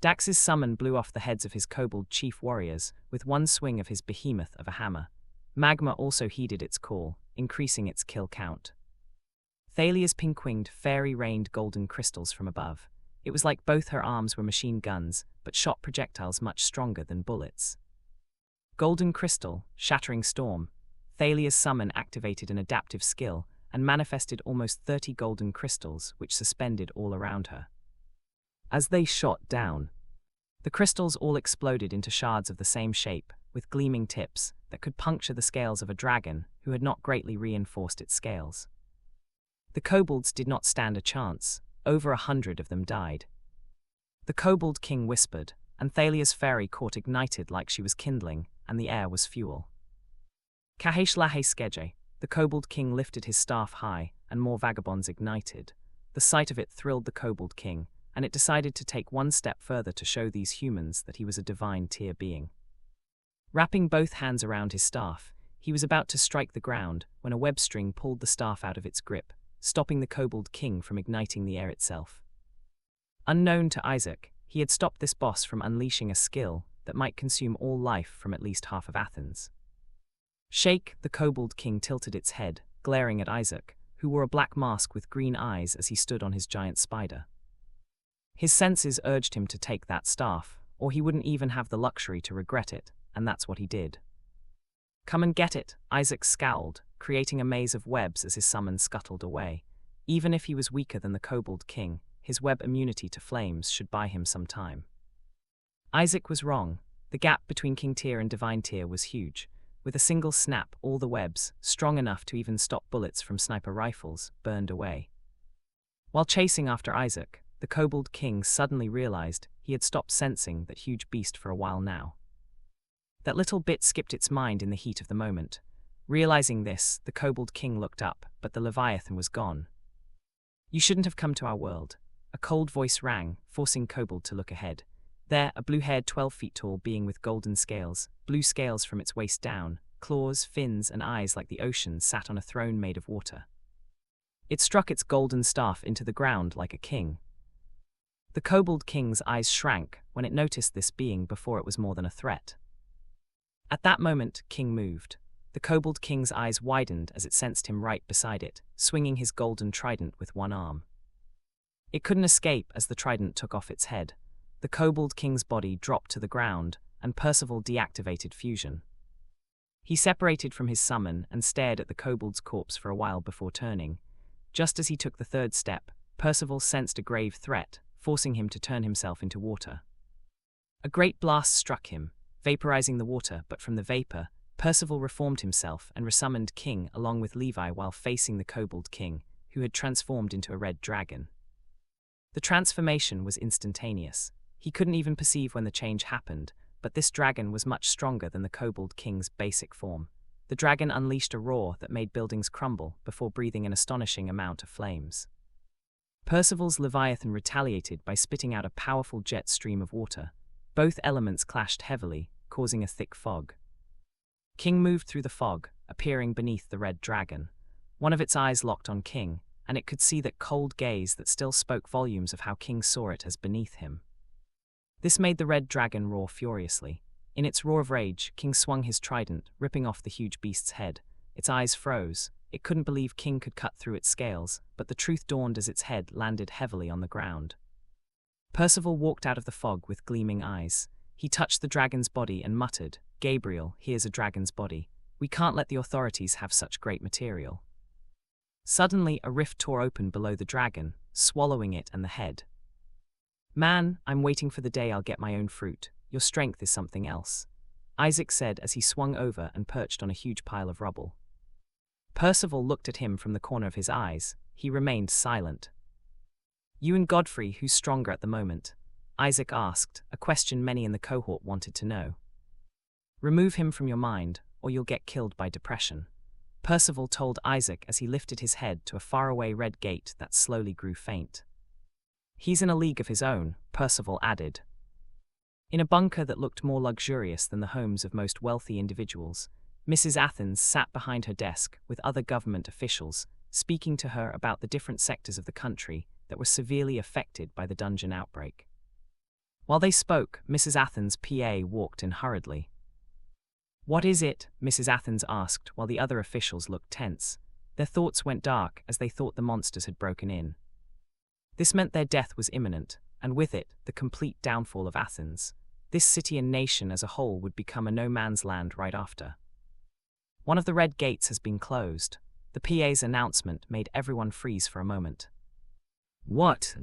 Dax's summon blew off the heads of his kobold chief warriors with one swing of his behemoth of a hammer. Magma also heeded its call, increasing its kill count. Thalia's pink-winged fairy rained golden crystals from above. It was like both her arms were machine guns, but shot projectiles much stronger than bullets. Golden crystal, shattering storm. Thalia's summon activated an adaptive skill and manifested almost 30 golden crystals which suspended all around her. As they shot down, the crystals all exploded into shards of the same shape, with gleaming tips that could puncture the scales of a dragon who had not greatly reinforced its scales. The kobolds did not stand a chance. Over 100 of them died. The kobold king whispered, and Thalia's fairy court ignited like she was kindling, and the air was fuel. Kahesh lahe skeje, the kobold king lifted his staff high, and more vagabonds ignited. The sight of it thrilled the kobold king, and it decided to take one step further to show these humans that he was a divine tier being. Wrapping both hands around his staff, he was about to strike the ground when a web string pulled the staff out of its grip, stopping the kobold king from igniting the air itself. Unknown to Isaac, he had stopped this boss from unleashing a skill that might consume all life from at least half of Athens. Shake, the kobold king tilted its head, glaring at Isaac, who wore a black mask with green eyes as he stood on his giant spider. His senses urged him to take that staff, or he wouldn't even have the luxury to regret it, and that's what he did. Come and get it, Isaac scowled, creating a maze of webs as his summon scuttled away. Even if he was weaker than the kobold king, his web immunity to flames should buy him some time. Isaac was wrong. The gap between king tier and divine tier was huge. With a single snap, all the webs, strong enough to even stop bullets from sniper rifles, burned away. While chasing after Isaac, the kobold king suddenly realized he had stopped sensing that huge beast for a while now. That little bit skipped its mind in the heat of the moment. Realizing this, the kobold king looked up, but the Leviathan was gone. You shouldn't have come to our world. A cold voice rang, forcing Kobold to look ahead. There, a blue-haired 12 feet tall being with golden scales, blue scales from its waist down, claws, fins, and eyes like the ocean sat on a throne made of water. It struck its golden staff into the ground like a king. The kobold king's eyes shrank when it noticed this being before it was more than a threat. At that moment, King moved. The kobold king's eyes widened as it sensed him right beside it, swinging his golden trident with one arm. It couldn't escape as the trident took off its head. The kobold king's body dropped to the ground, and Percival deactivated fusion. He separated from his summon and stared at the kobold's corpse for a while before turning. Just as he took the third step, Percival sensed a grave threat, forcing him to turn himself into water. A great blast struck him, vaporizing the water, but from the vapor, Percival reformed himself and resummoned King along with Levi while facing the kobold king, who had transformed into a red dragon. The transformation was instantaneous. He couldn't even perceive when the change happened, but this dragon was much stronger than the Kobold King's basic form. The dragon unleashed a roar that made buildings crumble before breathing an astonishing amount of flames. Percival's Leviathan retaliated by spitting out a powerful jet stream of water. Both elements clashed heavily, causing a thick fog. King moved through the fog, appearing beneath the red dragon. One of its eyes locked on King, and it could see that cold gaze that still spoke volumes of how King saw it as beneath him. This made the red dragon roar furiously. In its roar of rage, King swung his trident, ripping off the huge beast's head. Its eyes froze. It couldn't believe King could cut through its scales, but the truth dawned as its head landed heavily on the ground. Percival walked out of the fog with gleaming eyes. He touched the dragon's body and muttered, "Gabriel, here's a dragon's body. We can't let the authorities have such great material." Suddenly, a rift tore open below the dragon, swallowing it and the head. "Man, I'm waiting for the day I'll get my own fruit. Your strength is something else," Isaac said as he swung over and perched on a huge pile of rubble. Percival looked at him from the corner of his eyes. He remained silent. "You and Godfrey, who's stronger at the moment?" Isaac asked, a question many in the cohort wanted to know. "Remove him from your mind, or you'll get killed by depression," Percival told Isaac as he lifted his head to a faraway red gate that slowly grew faint. "He's in a league of his own," Percival added. In a bunker that looked more luxurious than the homes of most wealthy individuals, Mrs. Athens sat behind her desk with other government officials, speaking to her about the different sectors of the country that were severely affected by the dungeon outbreak. While they spoke, Mrs. Athens' PA walked in hurriedly. "What is it?" Mrs. Athens asked while the other officials looked tense. Their thoughts went dark as they thought the monsters had broken in. This meant their death was imminent, and with it, the complete downfall of Athens. This city and nation as a whole would become a no-man's land right after. "One of the red gates has been closed." The PA's announcement made everyone freeze for a moment. "What?"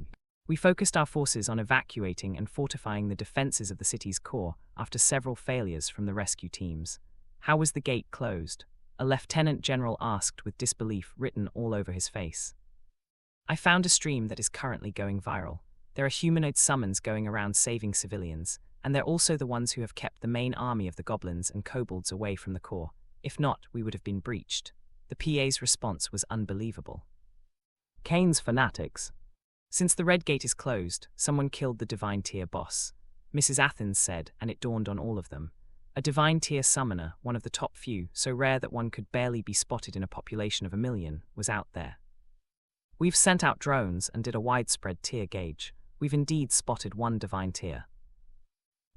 "We focused our forces on evacuating and fortifying the defenses of the city's core after several failures from the rescue teams." "How was the gate closed?" a lieutenant general asked with disbelief written all over his face. "I found a stream that is currently going viral. There are humanoid summons going around saving civilians, and they're also the ones who have kept the main army of the goblins and kobolds away from the core. If not, we would have been breached." The PA's response was unbelievable. "Kane's fanatics. Since the red gate is closed, someone killed the divine tier boss," Mrs. Athens said, and it dawned on all of them. A divine tier summoner, one of the top few, so rare that one could barely be spotted in a population of 1 million, was out there. "We've sent out drones and did a widespread tier gauge. We've indeed spotted one divine tier."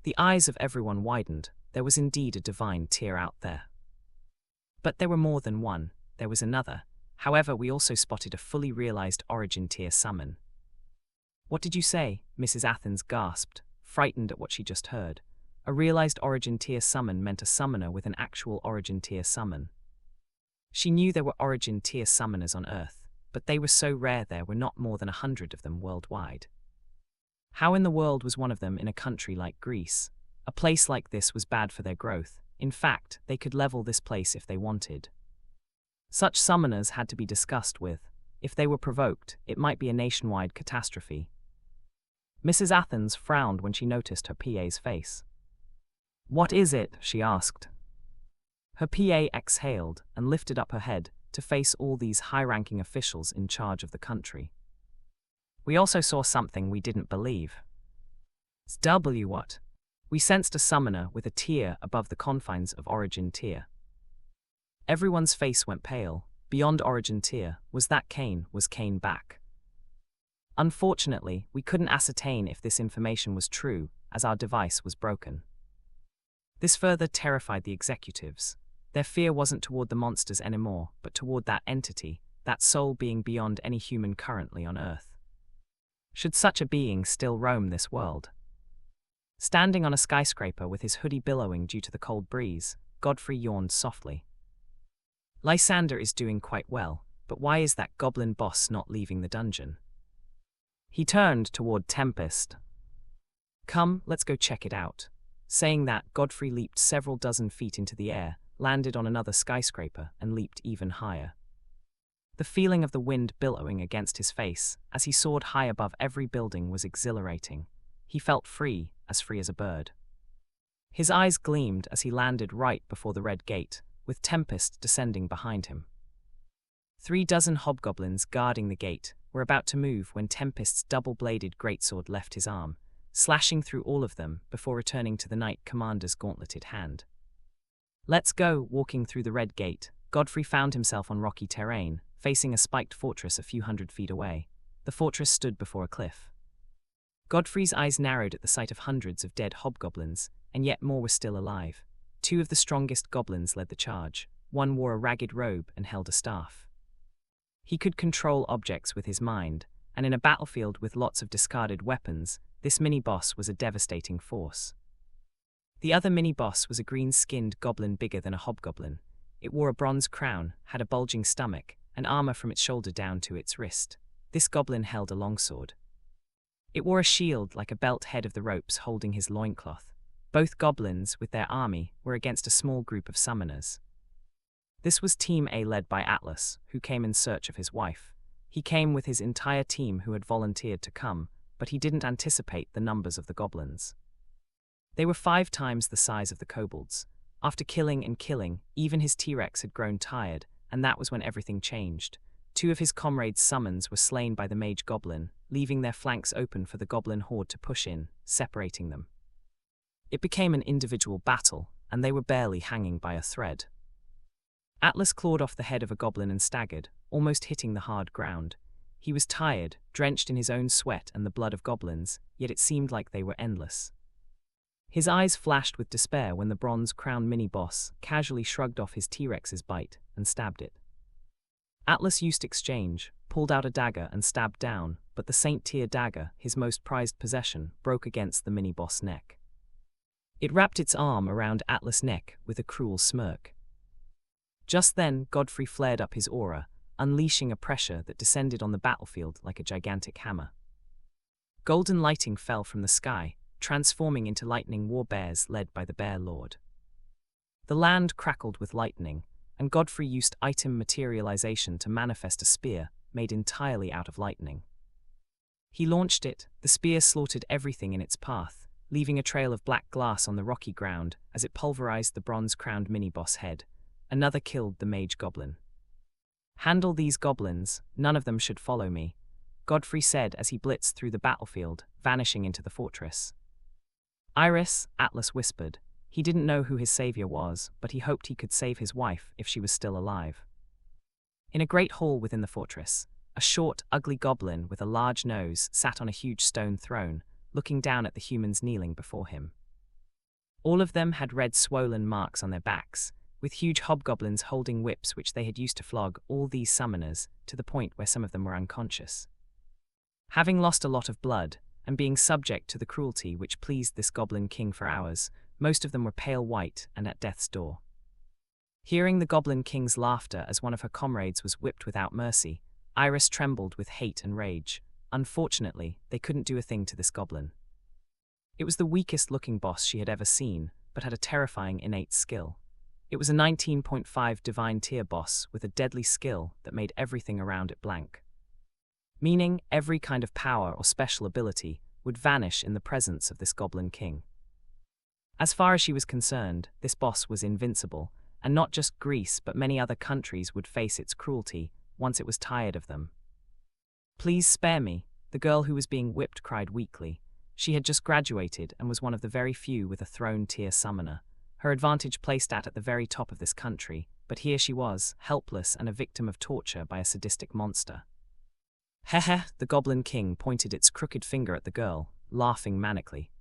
The eyes of everyone widened. There was indeed a divine tier out there. But there were more than one. There was another. However, we also spotted a fully realized origin tier summon. "What did you say?" Mrs. Athens gasped, frightened at what she just heard. A realized origin tier summon meant a summoner with an actual origin tier summon. She knew there were origin tier summoners on Earth, but they were so rare there were not more than 100 of them worldwide. How in the world was one of them in a country like Greece? A place like this was bad for their growth. In fact, they could level this place if they wanted. Such summoners had to be discussed with. If they were provoked, it might be a nationwide catastrophe. Mrs. Athens frowned when she noticed her PA's face. "What is it?" she asked. Her PA exhaled and lifted up her head to face all these high-ranking officials in charge of the country. "We also saw something we didn't believe." What? "We sensed a summoner with a tier above the confines of Origin tier." Everyone's face went pale. Beyond Origin tier, was that Kane? Was Kane back? Unfortunately, we couldn't ascertain if this information was true, as our device was broken. This further terrified the executives. Their fear wasn't toward the monsters anymore, but toward that entity, that soul being beyond any human currently on Earth. Should such a being still roam this world? Standing on a skyscraper with his hoodie billowing due to the cold breeze, Godfrey yawned softly. "Lysander is doing quite well, but why is that goblin boss not leaving the dungeon?" He turned toward Tempest. "Come, let's go check it out." Saying that, Godfrey leaped several dozen feet into the air, landed on another skyscraper, and leaped even higher. The feeling of the wind billowing against his face as he soared high above every building was exhilarating. He felt free as a bird. His eyes gleamed as he landed right before the red gate, with Tempest descending behind him. 36 hobgoblins guarding the gate were about to move when Tempest's double-bladed greatsword left his arm, slashing through all of them before returning to the Knight Commander's gauntleted hand. Let's go. Walking through the red gate, Godfrey found himself on rocky terrain, facing a spiked fortress a few hundred feet away. The fortress stood before a cliff. Godfrey's eyes narrowed at the sight of hundreds of dead hobgoblins, and yet more were still alive. 2 of the strongest goblins led the charge. One wore a ragged robe and held a staff. He could control objects with his mind, and in a battlefield with lots of discarded weapons, this mini-boss was a devastating force. The other mini-boss was a green-skinned goblin bigger than a hobgoblin. It wore a bronze crown, had a bulging stomach, and armor from its shoulder down to its wrist. This goblin held a longsword. It wore a shield like a belt head of the ropes holding his loincloth. Both goblins, with their army, were against a small group of summoners. This was Team A led by Atlas, who came in search of his wife. He came with his entire team who had volunteered to come, but he didn't anticipate the numbers of the goblins. They were 5 times the size of the kobolds. After killing and killing, even his T-Rex had grown tired, and that was when everything changed. 2 of his comrades' summons were slain by the mage goblin, leaving their flanks open for the goblin horde to push in, separating them. It became an individual battle, and they were barely hanging by a thread. Atlas clawed off the head of a goblin and staggered, almost hitting the hard ground. He was tired, drenched in his own sweat and the blood of goblins, yet it seemed like they were endless. His eyes flashed with despair when the bronze-crowned mini-boss casually shrugged off his T-Rex's bite and stabbed it. Atlas used exchange, pulled out a dagger and stabbed down, but the Saint Tier dagger, his most prized possession, broke against the mini-boss' neck. It wrapped its arm around Atlas' neck with a cruel smirk. Just then, Godfrey flared up his aura, unleashing a pressure that descended on the battlefield like a gigantic hammer. Golden lighting fell from the sky, transforming into lightning warbears led by the Bear Lord. The land crackled with lightning, and Godfrey used item materialization to manifest a spear made entirely out of lightning. He launched it. The spear slaughtered everything in its path, leaving a trail of black glass on the rocky ground as it pulverized the bronze-crowned mini-boss head. Another killed the mage goblin. "Handle these goblins, none of them should follow me," Godfrey said as he blitzed through the battlefield, vanishing into the fortress. "Iris," Atlas whispered. He didn't know who his savior was, but he hoped he could save his wife if she was still alive. In a great hall within the fortress, a short, ugly goblin with a large nose sat on a huge stone throne, looking down at the humans kneeling before him. All of them had red swollen marks on their backs, with huge hobgoblins holding whips which they had used to flog all these summoners, to the point where some of them were unconscious. Having lost a lot of blood, and being subject to the cruelty which pleased this goblin king for hours, most of them were pale white and at death's door. Hearing the goblin king's laughter as one of her comrades was whipped without mercy, Iris trembled with hate and rage. Unfortunately, they couldn't do a thing to this goblin. It was the weakest-looking boss she had ever seen, but had a terrifying innate skill. It was a 19.5 divine tier boss with a deadly skill that made everything around it blank. Meaning, every kind of power or special ability would vanish in the presence of this goblin king. As far as she was concerned, this boss was invincible, and not just Greece but many other countries would face its cruelty once it was tired of them. "Please spare me," the girl who was being whipped cried weakly. She had just graduated and was one of the very few with a throne tier summoner. Her advantage placed at the very top of this country, but here she was, helpless and a victim of torture by a sadistic monster. "Heh," the Goblin King pointed its crooked finger at the girl, laughing manically.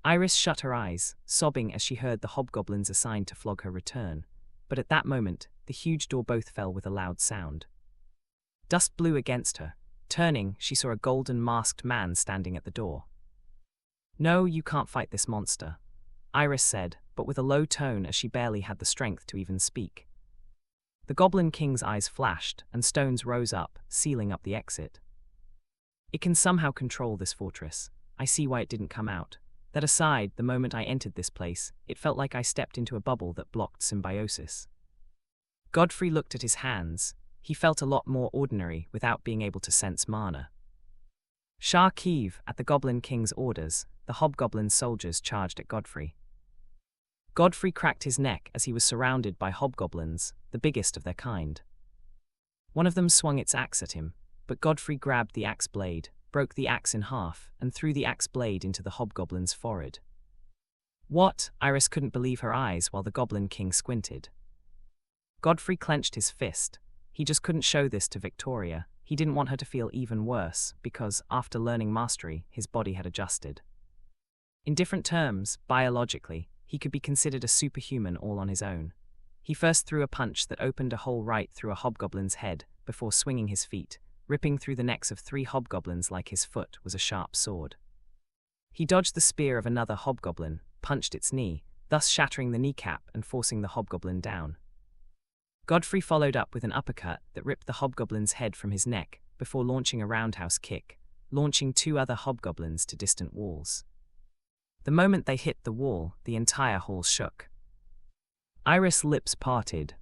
Iris shut her eyes, sobbing as she heard the hobgoblins assigned to flog her return, but at that moment, the huge door both fell with a loud sound. Dust blew against her. Turning, she saw a golden masked man standing at the door. "No, you can't fight this monster," Iris said, but with a low tone as she barely had the strength to even speak. The Goblin King's eyes flashed, and stones rose up, sealing up the exit. "It can somehow control this fortress. I see why it didn't come out. That aside, the moment I entered this place, it felt like I stepped into a bubble that blocked symbiosis." Godfrey looked at his hands. He felt a lot more ordinary without being able to sense mana. Shah Keev, at the Goblin King's orders, the hobgoblin soldiers charged at Godfrey. Godfrey cracked his neck as he was surrounded by hobgoblins, the biggest of their kind. One of them swung its axe at him, but Godfrey grabbed the axe blade, broke the axe in half, and threw the axe blade into the hobgoblin's forehead. What? Iris couldn't believe her eyes while the Goblin King squinted. Godfrey clenched his fist. He just couldn't show this to Victoria. He didn't want her to feel even worse, because, after learning mastery, his body had adjusted. In different terms, biologically, he could be considered a superhuman all on his own. He first threw a punch that opened a hole right through a hobgoblin's head, before swinging his feet, ripping through the necks of 3 hobgoblins like his foot was a sharp sword. He dodged the spear of another hobgoblin, punched its knee, thus shattering the kneecap and forcing the hobgoblin down. Godfrey followed up with an uppercut that ripped the hobgoblin's head from his neck, before launching a roundhouse kick, launching 2 other hobgoblins to distant walls. The moment they hit the wall, the entire hall shook. Iris' lips parted.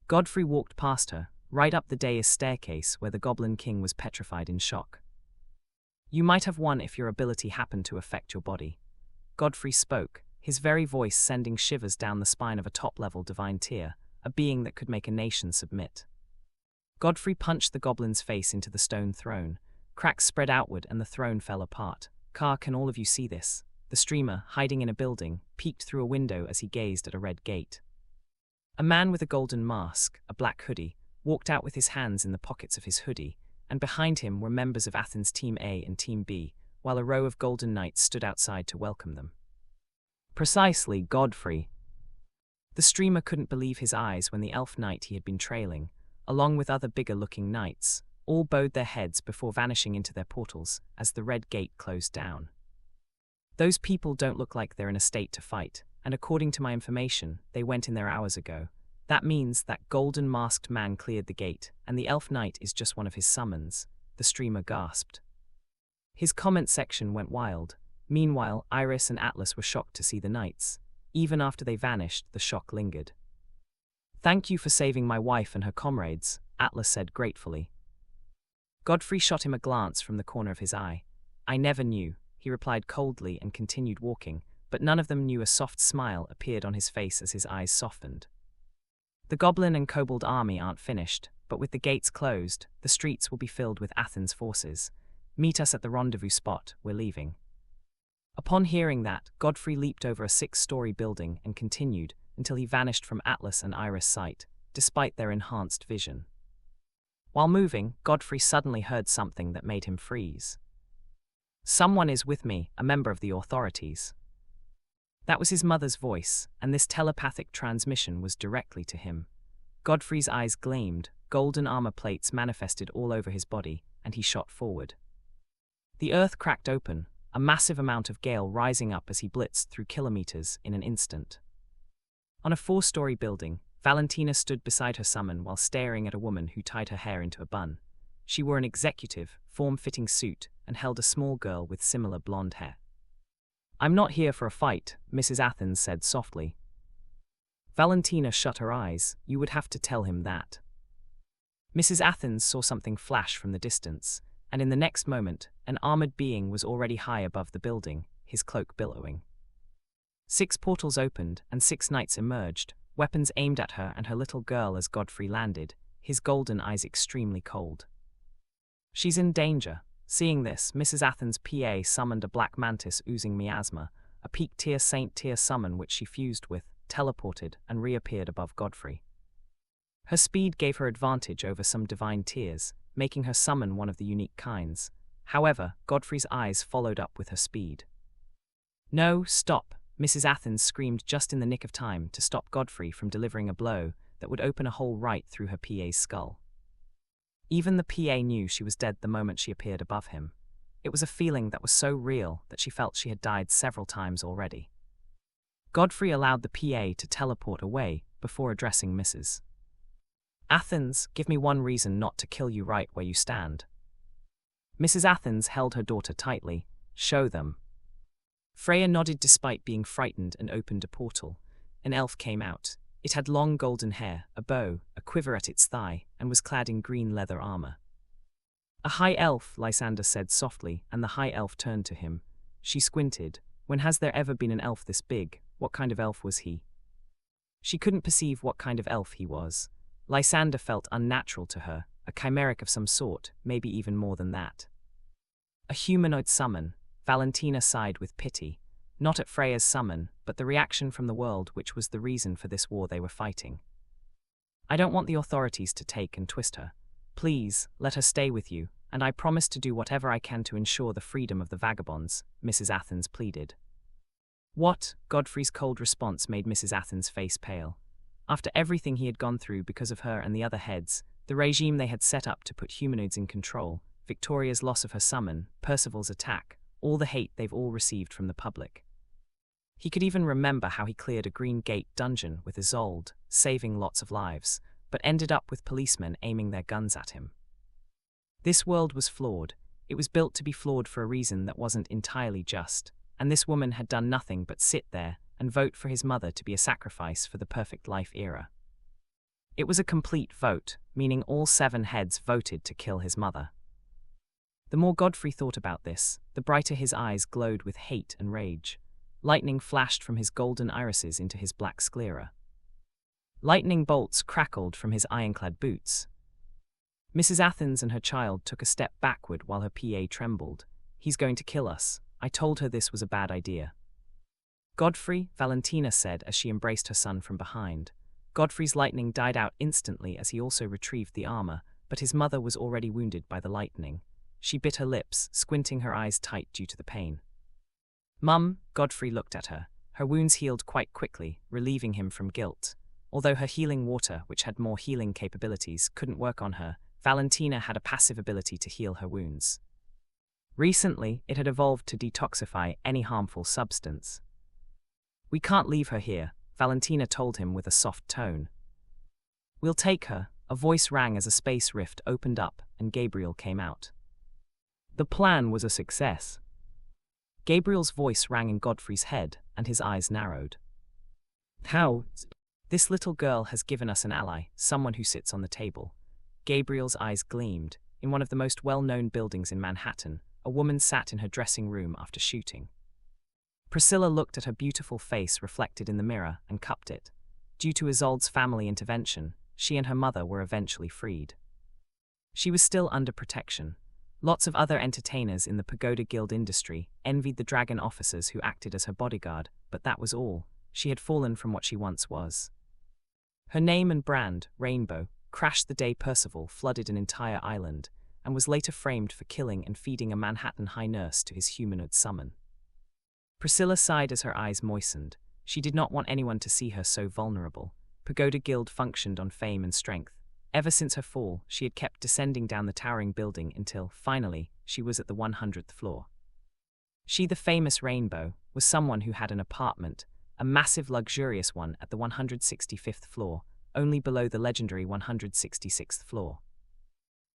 Godfrey walked past her, right up the dais staircase where the Goblin King was petrified in shock. You might have won if your ability happened to affect your body. Godfrey spoke, his very voice sending shivers down the spine of a top-level divine tier, a being that could make a nation submit. Godfrey punched the goblin's face into the stone throne. Cracks spread outward and the throne fell apart. Can all of you see this? The streamer, hiding in a building, peeked through a window as he gazed at a red gate. A man with a golden mask, a black hoodie, walked out with his hands in the pockets of his hoodie, and behind him were members of Athens Team A and Team B, while a row of golden knights stood outside to welcome them. Precisely, Godfrey. The streamer couldn't believe his eyes when the elf knight he had been trailing, along with other bigger-looking knights, all bowed their heads before vanishing into their portals as the red gate closed down. Those people don't look like they're in a state to fight, and according to my information, they went in there hours ago. That means that golden-masked man cleared the gate, and the elf knight is just one of his summons, the streamer gasped. His comment section went wild. Meanwhile, Iris and Atlas were shocked to see the knights. Even after they vanished, the shock lingered. Thank you for saving my wife and her comrades, Atlas said gratefully. Godfrey shot him a glance from the corner of his eye. I never knew, he replied coldly and continued walking, but none of them knew a soft smile appeared on his face as his eyes softened. The goblin and kobold army aren't finished, but with the gates closed, the streets will be filled with Athens' forces. Meet us at the rendezvous spot, we're leaving. Upon hearing that, Godfrey leaped over a 6-story building and continued until he vanished from Atlas and Iris' sight, despite their enhanced vision. While moving, Godfrey suddenly heard something that made him freeze. Someone is with me, a member of the authorities. That was his mother's voice, and this telepathic transmission was directly to him. Godfrey's eyes gleamed, golden armor plates manifested all over his body, and he shot forward. The earth cracked open, a massive amount of gale rising up as he blitzed through kilometers in an instant. On a 4-story building, Valentina stood beside her summon while staring at a woman who tied her hair into a bun. She wore an executive, form-fitting suit and held a small girl with similar blonde hair. I'm not here for a fight, Mrs. Athens said softly. Valentina shut her eyes. You would have to tell him that. Mrs. Athens saw something flash from the distance, and in the next moment, an armored being was already high above the building, his cloak billowing. 6 portals opened, and 6 knights emerged, weapons aimed at her and her little girl as Godfrey landed, his golden eyes extremely cold. She's in danger. Seeing this, Mrs. Athens' PA summoned a black mantis oozing miasma, a peak-tier saint-tier summon which she fused with, teleported, and reappeared above Godfrey. Her speed gave her advantage over some divine tiers, making her summon one of the unique kinds. However, Godfrey's eyes followed up with her speed. No, stop, Mrs. Athens screamed just in the nick of time to stop Godfrey from delivering a blow that would open a hole right through her PA's skull. Even the PA knew she was dead the moment she appeared above him. It was a feeling that was so real that she felt she had died several times already. Godfrey allowed the PA to teleport away before addressing Mrs. Athens, give me one reason not to kill you right where you stand. Mrs. Athens held her daughter tightly. Show them. Freya nodded despite being frightened and opened a portal. An elf came out. It had long golden hair, a bow, a quiver at its thigh, and was clad in green leather armor. "A high elf," Lysander said softly, and the high elf turned to him. She squinted. When has there ever been an elf this big? What kind of elf was he? She couldn't perceive what kind of elf he was. Lysander felt unnatural to her, a chimeric of some sort, maybe even more than that. A humanoid summon. Valentina sighed with pity. Not at Freya's summon, but the reaction from the world which was the reason for this war they were fighting. "I don't want the authorities to take and twist her. Please, let her stay with you, and I promise to do whatever I can to ensure the freedom of the vagabonds," Mrs. Athens pleaded. "What?" Godfrey's cold response made Mrs. Athens' face pale. After everything he had gone through because of her and the other heads, the regime they had set up to put humanoids in control, Victoria's loss of her summon, Percival's attack, all the hate they've all received from the public. He could even remember how he cleared a Green Gate dungeon with Isolde, saving lots of lives, but ended up with policemen aiming their guns at him. This world was flawed. It was built to be flawed for a reason that wasn't entirely just, and this woman had done nothing but sit there and vote for his mother to be a sacrifice for the perfect life era. It was a complete vote, meaning all 7 heads voted to kill his mother. The more Godfrey thought about this, the brighter his eyes glowed with hate and rage. Lightning flashed from his golden irises into his black sclera. Lightning bolts crackled from his ironclad boots. Mrs. Athens and her child took a step backward while her PA trembled. "He's going to kill us. I told her this was a bad idea." "Godfrey," Valentina said as she embraced her son from behind. Godfrey's lightning died out instantly as he also retrieved the armor, but his mother was already wounded by the lightning. She bit her lips, squinting her eyes tight due to the pain. "Mum," Godfrey looked at her. Her wounds healed quite quickly, relieving him from guilt. Although her healing water, which had more healing capabilities, couldn't work on her, Valentina had a passive ability to heal her wounds. Recently, it had evolved to detoxify any harmful substance. "We can't leave her here," Valentina told him with a soft tone. "We'll take her," a voice rang as a space rift opened up and Gabriel came out. "The plan was a success." Gabriel's voice rang in Godfrey's head, and his eyes narrowed. "How?" "This little girl has given us an ally, someone who sits on the table." Gabriel's eyes gleamed. In one of the most well-known buildings in Manhattan, a woman sat in her dressing room after shooting. Priscilla looked at her beautiful face reflected in the mirror and cupped it. Due to Isolde's family intervention, she and her mother were eventually freed. She was still under protection. Lots of other entertainers in the Pagoda Guild industry envied the dragon officers who acted as her bodyguard, but that was all. She had fallen from what she once was. Her name and brand, Rainbow, crashed the day Percival flooded an entire island, and was later framed for killing and feeding a Manhattan high nurse to his humanoid summon. Priscilla sighed as her eyes moistened. She did not want anyone to see her so vulnerable. Pagoda Guild functioned on fame and strength. Ever since her fall, she had kept descending down the towering building until, finally, she was at the 100th floor. She, the famous Rainbow, was someone who had an apartment, a massive luxurious one at the 165th floor, only below the legendary 166th floor.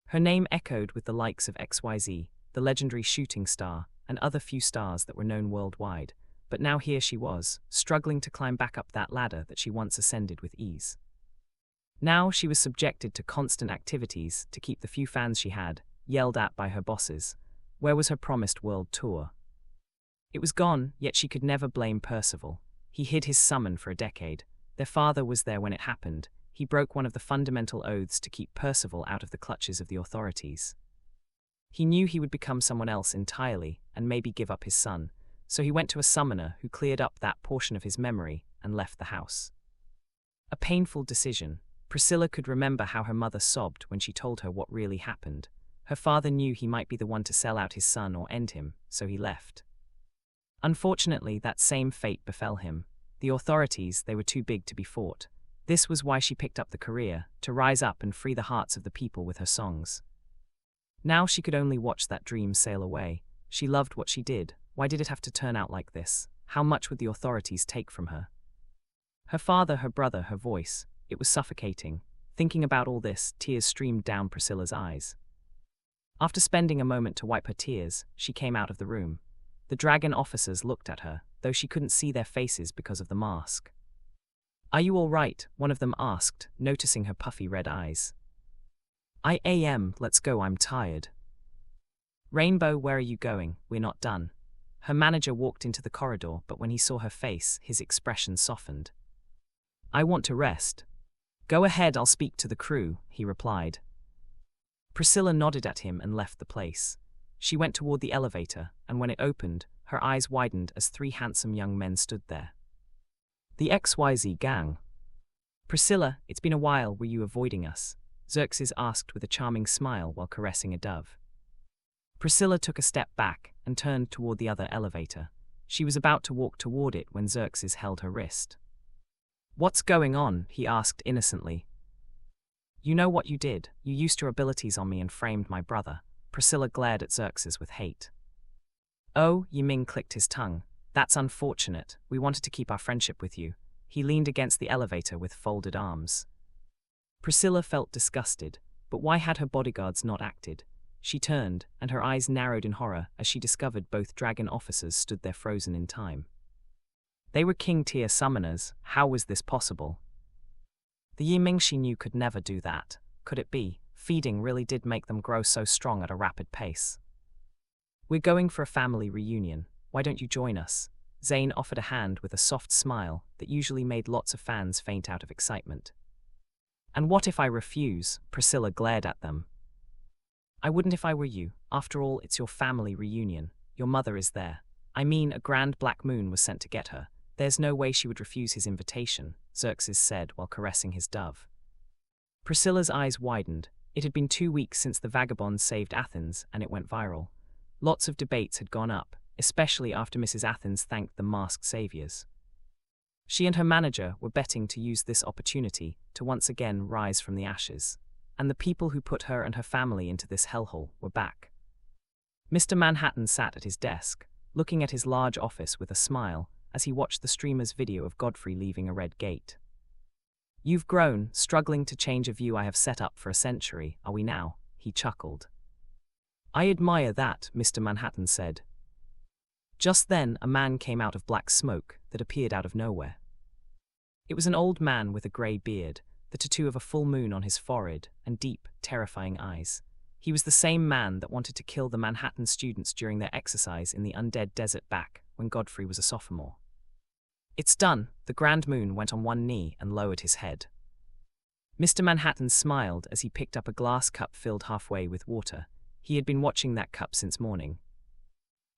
Her name echoed with the likes of XYZ, the legendary shooting star, and other few stars that were known worldwide, but now here she was, struggling to climb back up that ladder that she once ascended with ease. Now she was subjected to constant activities to keep the few fans she had, yelled at by her bosses. Where was her promised world tour? It was gone, yet she could never blame Percival. He hid his summon for a decade. Their father was there when it happened. He broke one of the fundamental oaths to keep Percival out of the clutches of the authorities. He knew he would become someone else entirely and maybe give up his son, so he went to a summoner who cleared up that portion of his memory and left the house. A painful decision. Priscilla could remember how her mother sobbed when she told her what really happened. Her father knew he might be the one to sell out his son or end him, so he left. Unfortunately, that same fate befell him. The authorities, they were too big to be fought. This was why she picked up the career, to rise up and free the hearts of the people with her songs. Now she could only watch that dream sail away. She loved what she did. Why did it have to turn out like this? How much would the authorities take from her? Her father, her brother, her voice. It was suffocating. Thinking about all this, tears streamed down Priscilla's eyes. After spending a moment to wipe her tears, she came out of the room. The dragon officers looked at her, though she couldn't see their faces because of the mask. Are you all right? One of them asked, noticing her puffy red eyes. I am, let's go, I'm tired. Rainbow, where are you going? We're not done. Her manager walked into the corridor, but when he saw her face, his expression softened. I want to rest. Go ahead, I'll speak to the crew, he replied. Priscilla nodded at him and left the place. She went toward the elevator, and when it opened, her eyes widened as 3 handsome young men stood there. The XYZ gang. Priscilla, it's been a while, were you avoiding us? Xerxes asked with a charming smile while caressing a dove. Priscilla took a step back and turned toward the other elevator. She was about to walk toward it when Xerxes held her wrist. What's going on? He asked innocently. You know what you did. You used your abilities on me and framed my brother. Priscilla glared at Xerxes with hate. Oh, Yiming clicked his tongue. That's unfortunate. We wanted to keep our friendship with you. He leaned against the elevator with folded arms. Priscilla felt disgusted, but why had her bodyguards not acted? She turned, and her eyes narrowed in horror as she discovered both dragon officers stood there frozen in time. They were king-tier summoners. How was this possible? The Yiming she knew could never do that. Could it be? Feeding really did make them grow so strong at a rapid pace. We're going for a family reunion. Why don't you join us? Zane offered a hand with a soft smile that usually made lots of fans faint out of excitement. And what if I refuse? Priscilla glared at them. I wouldn't if I were you. After all, it's your family reunion. Your mother is there. I mean, a grand black moon was sent to get her. There's no way she would refuse his invitation, Xerxes said while caressing his dove. Priscilla's eyes widened. It had been 2 weeks since the vagabonds saved Athens, and it went viral. Lots of debates had gone up, especially after Mrs. Athens thanked the masked saviors. She and her manager were betting to use this opportunity to once again rise from the ashes, and the people who put her and her family into this hellhole were back. Mr. Manhattan sat at his desk, looking at his large office with a smile as he watched the streamer's video of Godfrey leaving a red gate. You've grown, struggling to change a view I have set up for a century, are we now? He chuckled. I admire that, Mr. Manhattan said. Just then, a man came out of black smoke that appeared out of nowhere. It was an old man with a grey beard, the tattoo of a full moon on his forehead, and deep, terrifying eyes. He was the same man that wanted to kill the Manhattan students during their exercise in the undead desert back when Godfrey was a sophomore. It's done. The Grand Moon went on one knee and lowered his head. Mr. Manhattan smiled as he picked up a glass cup filled halfway with water. He had been watching that cup since morning.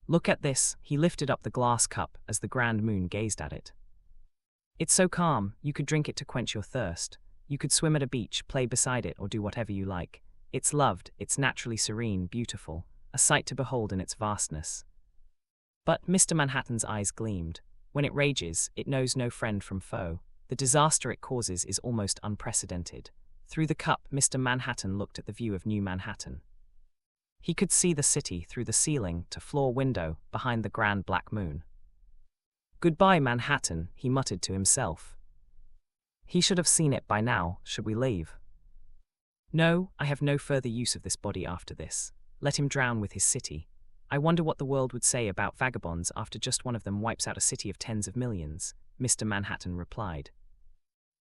Look at this. He lifted up the glass cup as the Grand Moon gazed at it. It's so calm, you could drink it to quench your thirst. You could swim at a beach, play beside it, or do whatever you like. It's loved, it's naturally serene, beautiful, a sight to behold in its vastness. But Mr. Manhattan's eyes gleamed. When it rages, it knows no friend from foe. The disaster it causes is almost unprecedented. Through the cup, Mr. Manhattan looked at the view of New Manhattan. He could see the city through the ceiling to floor window behind the grand black moon. Goodbye, Manhattan, he muttered to himself. He should have seen it by now. Should we leave? No, I have no further use of this body after this. Let him drown with his city. I wonder what the world would say about vagabonds after just one of them wipes out a city of tens of millions, Mr. Manhattan replied.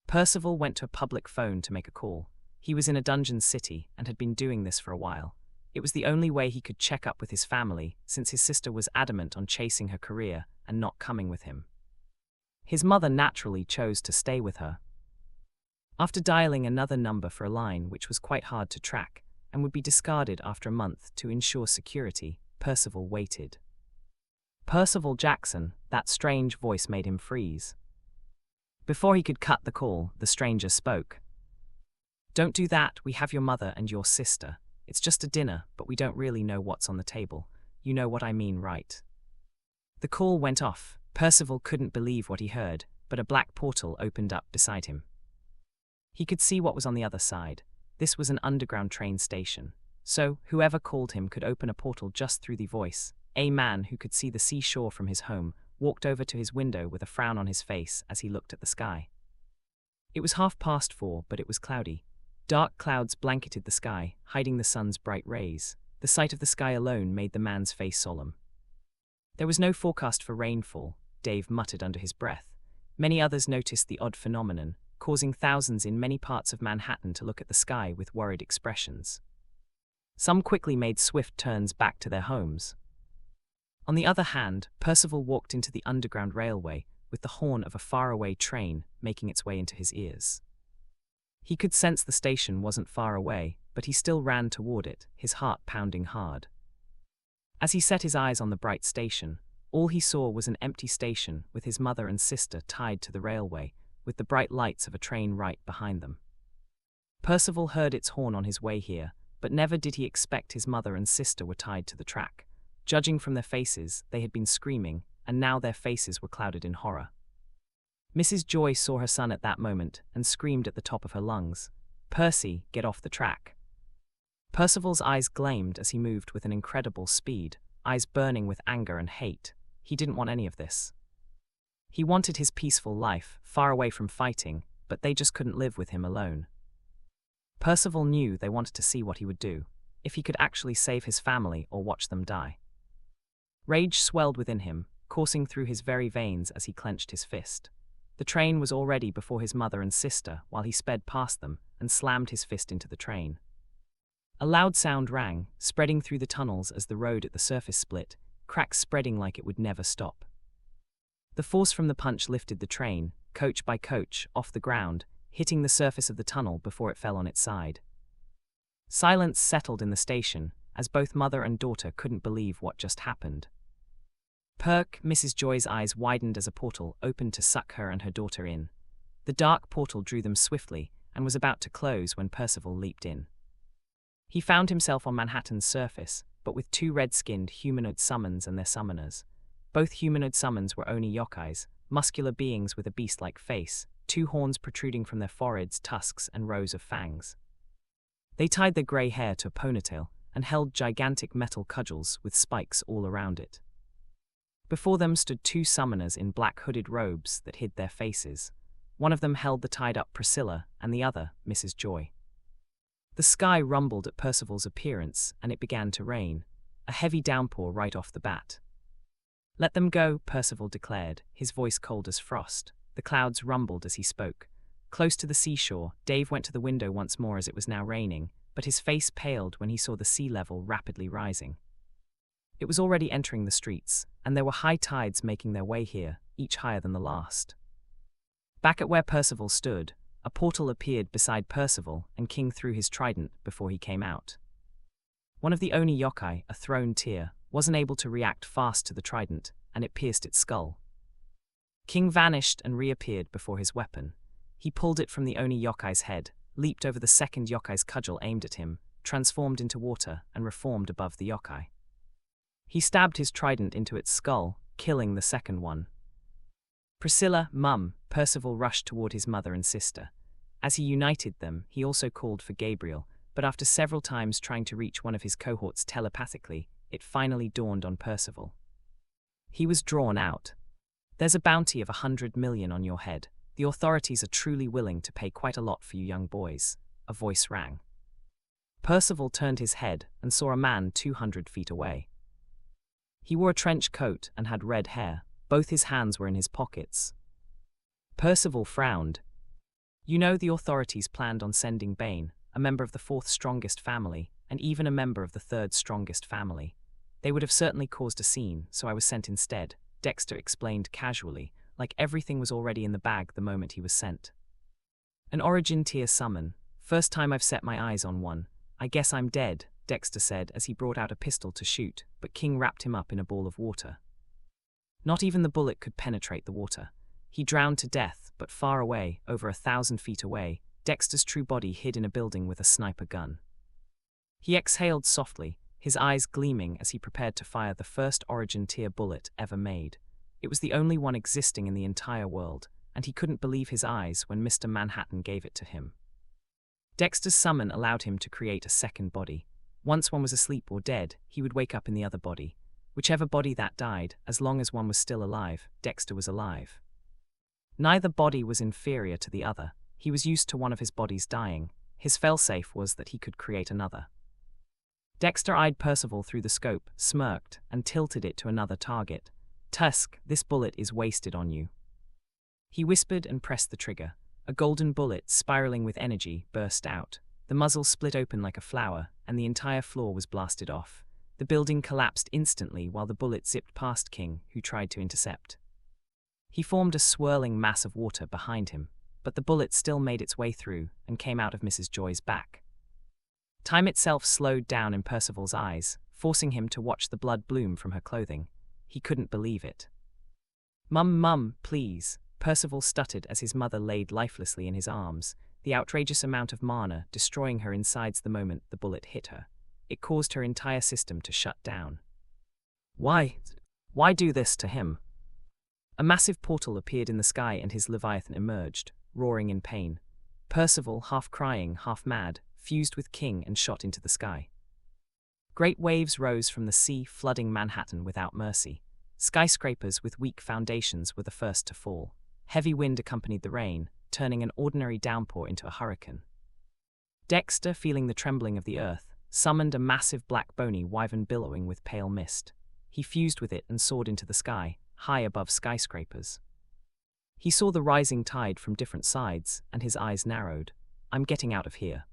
Percival went to a public phone to make a call. He was in a dungeon city and had been doing this for a while. It was the only way he could check up with his family, since his sister was adamant on chasing her career and not coming with him. His mother naturally chose to stay with her. After dialing another number for a line which was quite hard to track and would be discarded after a month to ensure security, Percival waited. Percival Jackson, that strange voice made him freeze. Before he could cut the call, the stranger spoke. Don't do that, we have your mother and your sister. It's just a dinner, but we don't really know what's on the table. You know what I mean, right? The call went off. Percival couldn't believe what he heard, but a black portal opened up beside him. He could see what was on the other side. This was an underground train station. So, whoever called him could open a portal just through the voice. A man who could see the seashore from his home walked over to his window with a frown on his face as he looked at the sky. It was 4:30, but it was cloudy. Dark clouds blanketed the sky, hiding the sun's bright rays. The sight of the sky alone made the man's face solemn. There was no forecast for rainfall, Dave muttered under his breath. Many others noticed the odd phenomenon, causing thousands in many parts of Manhattan to look at the sky with worried expressions. Some quickly made swift turns back to their homes. On the other hand, Percival walked into the Underground Railway with the horn of a faraway train making its way into his ears. He could sense the station wasn't far away, but he still ran toward it, his heart pounding hard. As he set his eyes on the bright station, all he saw was an empty station with his mother and sister tied to the railway, with the bright lights of a train right behind them. Percival heard its horn on his way here, but never did he expect his mother and sister were tied to the track. Judging from their faces, they had been screaming, and now their faces were clouded in horror. Mrs. Joy saw her son at that moment and screamed at the top of her lungs, "Percy, get off the track." Percival's eyes gleamed as he moved with an incredible speed, eyes burning with anger and hate. He didn't want any of this. He wanted his peaceful life, far away from fighting, but they just couldn't live with him alone. Percival knew they wanted to see what he would do, if he could actually save his family or watch them die. Rage swelled within him, coursing through his very veins as he clenched his fist. The train was already before his mother and sister while he sped past them and slammed his fist into the train. A loud sound rang, spreading through the tunnels as the road at the surface split, cracks spreading like it would never stop. The force from the punch lifted the train, coach by coach, off the ground, hitting the surface of the tunnel before it fell on its side. Silence settled in the station, as both mother and daughter couldn't believe what just happened. Mrs. Joy's eyes widened as a portal opened to suck her and her daughter in. The dark portal drew them swiftly and was about to close when Percival leaped in. He found himself on Manhattan's surface, but with two red-skinned humanoid summons and their summoners. Both humanoid summons were Oni yokais, muscular beings with a beast-like face, two horns protruding from their foreheads, tusks, and rows of fangs. They tied their grey hair to a ponytail and held gigantic metal cudgels with spikes all around it. Before them stood two summoners in black hooded robes that hid their faces. One of them held the tied-up Priscilla, and the other, Mrs. Joy. The sky rumbled at Percival's appearance, and it began to rain, a heavy downpour right off the bat. "Let them go," Percival declared, his voice cold as frost. The clouds rumbled as he spoke. Close to the seashore, Dave went to the window once more as it was now raining, but his face paled when he saw the sea level rapidly rising. It was already entering the streets, and there were high tides making their way here, each higher than the last. Back at where Percival stood, a portal appeared beside Percival, and King threw his trident before he came out. One of the Oni yokai, a thrown tear, wasn't able to react fast to the trident, and it pierced its skull. King vanished and reappeared before his weapon. He pulled it from the Oni yokai's head, leaped over the second yokai's cudgel aimed at him, transformed into water, and reformed above the yokai. He stabbed his trident into its skull, killing the second one. "Priscilla, Mum," Percival rushed toward his mother and sister. As he united them, he also called for Gabriel, but after several times trying to reach one of his cohorts telepathically, it finally dawned on Percival. He was drawn out. "There's a bounty of 100 million on your head. The authorities are truly willing to pay quite a lot for you young boys," a voice rang. Percival turned his head and saw a man 200 feet away. He wore a trench coat and had red hair. Both his hands were in his pockets. Percival frowned. "You know, the authorities planned on sending Bane, a member of the fourth strongest family, and even a member of the third strongest family. They would have certainly caused a scene, so I was sent instead," Dexter explained casually, like everything was already in the bag the moment he was sent. "An origin tier summon. First time I've set my eyes on one. I guess I'm dead," Dexter said as he brought out a pistol to shoot, but King wrapped him up in a ball of water. Not even the bullet could penetrate the water. He drowned to death, but far away, over 1,000 feet away, Dexter's true body hid in a building with a sniper gun. He exhaled softly, his eyes gleaming as he prepared to fire the first origin tier bullet ever made. It was the only one existing in the entire world, and he couldn't believe his eyes when Mr. Manhattan gave it to him. Dexter's summon allowed him to create a second body. Once one was asleep or dead, he would wake up in the other body. Whichever body that died, as long as one was still alive, Dexter was alive. Neither body was inferior to the other. He was used to one of his bodies dying. His failsafe was that he could create another. Dexter eyed Percival through the scope, smirked, and tilted it to another target. "Tusk, this bullet is wasted on you." He whispered and pressed the trigger. A golden bullet, spiraling with energy, burst out. The muzzle split open like a flower, and the entire floor was blasted off. The building collapsed instantly while the bullet zipped past King, who tried to intercept. He formed a swirling mass of water behind him, but the bullet still made its way through and came out of Mrs. Joy's back. Time itself slowed down in Percival's eyes, forcing him to watch the blood bloom from her clothing. He couldn't believe it. Mum, please," Percival stuttered as his mother laid lifelessly in his arms, the outrageous amount of mana destroying her insides the moment the bullet hit her. It caused her entire system to shut down. Why do this to him? A massive portal appeared in the sky and his Leviathan emerged, roaring in pain. Percival, half crying, half mad, fused with King and shot into the sky. Great waves rose from the sea, flooding Manhattan without mercy. Skyscrapers with weak foundations were the first to fall. Heavy wind accompanied the rain, turning an ordinary downpour into a hurricane. Dexter, feeling the trembling of the earth, summoned a massive black bony wyvern billowing with pale mist. He fused with it and soared into the sky, high above skyscrapers. He saw the rising tide from different sides, and his eyes narrowed. "I'm getting out of here,"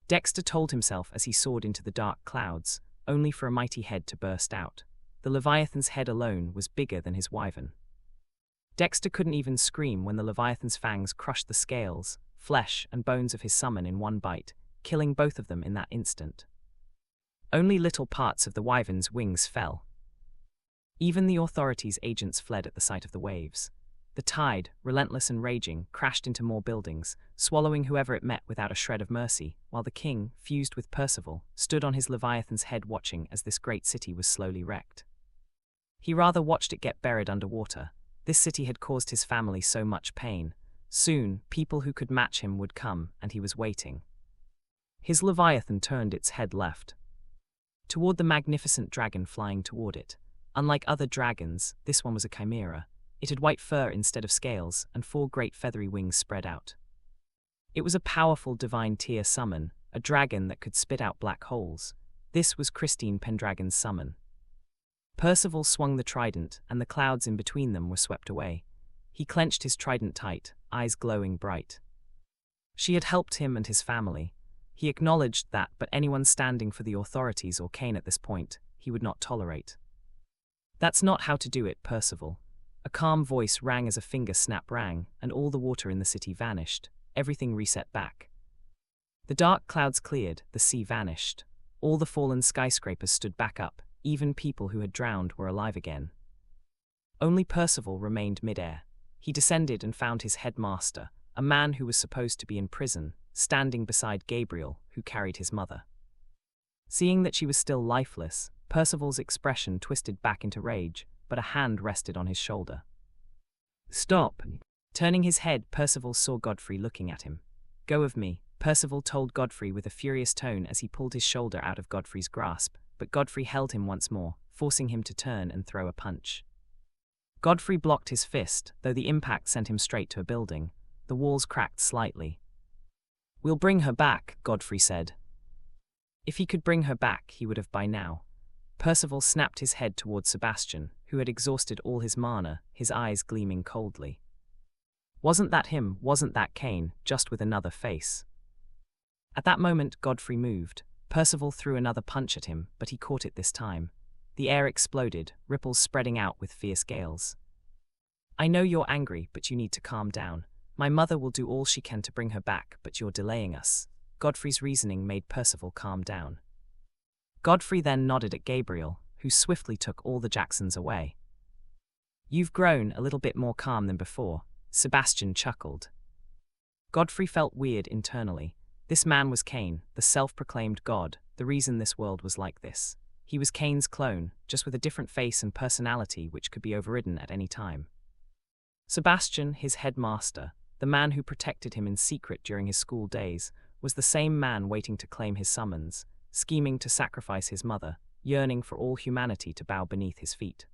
Dexter told himself as he soared into the dark clouds, only for a mighty head to burst out. The Leviathan's head alone was bigger than his wyvern. Dexter couldn't even scream when the Leviathan's fangs crushed the scales, flesh, and bones of his summon in one bite, killing both of them in that instant. Only little parts of the wyvern's wings fell. Even the authorities' agents fled at the sight of the waves. The tide, relentless and raging, crashed into more buildings, swallowing whoever it met without a shred of mercy, while the King, fused with Percival, stood on his Leviathan's head watching as this great city was slowly wrecked. He rather watched it get buried underwater. This city had caused his family so much pain. Soon, people who could match him would come, and he was waiting. His Leviathan turned its head left, toward the magnificent dragon flying toward it. Unlike other dragons, this one was a chimera. It had white fur instead of scales, and 4 great feathery wings spread out. It was a powerful divine tier summon, a dragon that could spit out black holes. This was Christine Pendragon's summon. Percival swung the trident, and the clouds in between them were swept away. He clenched his trident tight, eyes glowing bright. She had helped him and his family. He acknowledged that, but anyone standing for the authorities or Cain at this point, he would not tolerate. "That's not how to do it, Percival." A calm voice rang as a finger snap rang, and all the water in the city vanished. Everything reset back. The dark clouds cleared, the sea vanished. All the fallen skyscrapers stood back up. Even people who had drowned were alive again. Only Percival remained midair. He descended and found his headmaster, a man who was supposed to be in prison, standing beside Gabriel, who carried his mother. Seeing that she was still lifeless, Percival's expression twisted back into rage, but a hand rested on his shoulder. "Stop!" Turning his head, Percival saw Godfrey looking at him. "Go of me," Percival told Godfrey with a furious tone as he pulled his shoulder out of Godfrey's grasp, but Godfrey held him once more, forcing him to turn and throw a punch. Godfrey blocked his fist, though the impact sent him straight to a building. The walls cracked slightly. "We'll bring her back," Godfrey said. If he could bring her back, he would have by now. Percival snapped his head towards Sebastian, who had exhausted all his mana, his eyes gleaming coldly. Wasn't that him, wasn't that Cain, just with another face? At that moment, Godfrey moved. Percival threw another punch at him, but he caught it this time. The air exploded, ripples spreading out with fierce gales. "I know you're angry, but you need to calm down. My mother will do all she can to bring her back, but you're delaying us." Godfrey's reasoning made Percival calm down. Godfrey then nodded at Gabriel, who swiftly took all the Jacksons away. "You've grown a little bit more calm than before," Sebastian chuckled. Godfrey felt weird internally. This man was Cain, the self-proclaimed god, the reason this world was like this. He was Cain's clone, just with a different face and personality which could be overridden at any time. Sebastian, his headmaster, the man who protected him in secret during his school days, was the same man waiting to claim his summons, scheming to sacrifice his mother, yearning for all humanity to bow beneath his feet.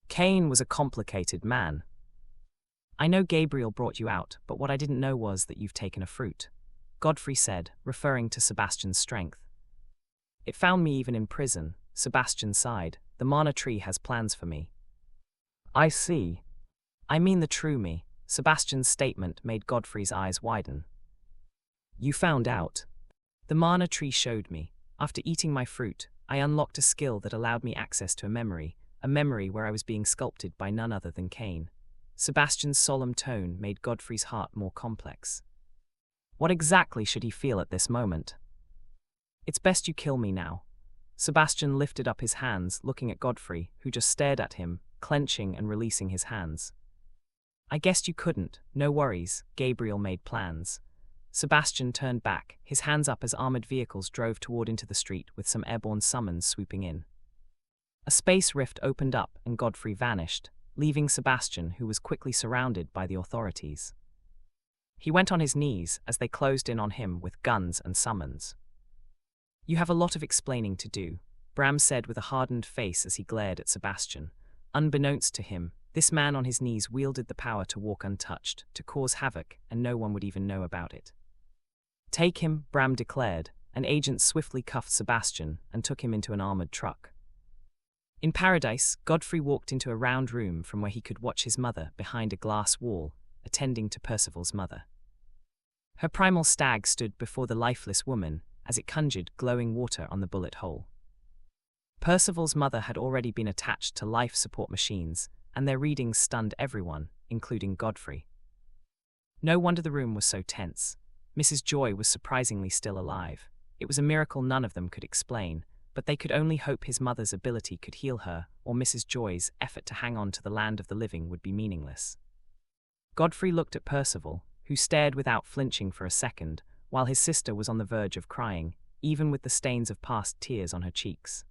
Cain was a complicated man. "I know Gabriel brought you out, but what I didn't know was that you've taken a fruit," Godfrey said, referring to Sebastian's strength. "It found me even in prison," Sebastian sighed. "The mana tree has plans for me." "I see." I mean the true me. Sebastian's statement made Godfrey's eyes widen. You found out. The mana tree showed me. After eating my fruit, I unlocked a skill that allowed me access to a memory where I was being sculpted by none other than Cain. Sebastian's solemn tone made Godfrey's heart more complex. What exactly should he feel at this moment? It's best you kill me now. Sebastian lifted up his hands, looking at Godfrey, who just stared at him, clenching and releasing his hands. I guessed you couldn't. No worries. Gabriel made plans. Sebastian turned back, his hands up as armored vehicles drove toward into the street with some airborne summons swooping in. A space rift opened up and Godfrey vanished, leaving Sebastian, who was quickly surrounded by the authorities. He went on his knees as they closed in on him with guns and summons. You have a lot of explaining to do, Bram said with a hardened face as he glared at Sebastian. Unbeknownst to him, this man on his knees wielded the power to walk untouched, to cause havoc, and no one would even know about it. Take him, Bram declared. An agent swiftly cuffed Sebastian and took him into an armored truck. In paradise, Godfrey walked into a round room from where he could watch his mother behind a glass wall, attending to Percival's mother. Her primal stag stood before the lifeless woman as it conjured glowing water on the bullet hole. Percival's mother had already been attached to life support machines, and their readings stunned everyone, including Godfrey. No wonder the room was so tense. Mrs. Joy was surprisingly still alive. It was a miracle none of them could explain, but they could only hope his mother's ability could heal her, or Mrs. Joy's effort to hang on to the land of the living would be meaningless. Godfrey looked at Percival, who stared without flinching for a second, while his sister was on the verge of crying, even with the stains of past tears on her cheeks.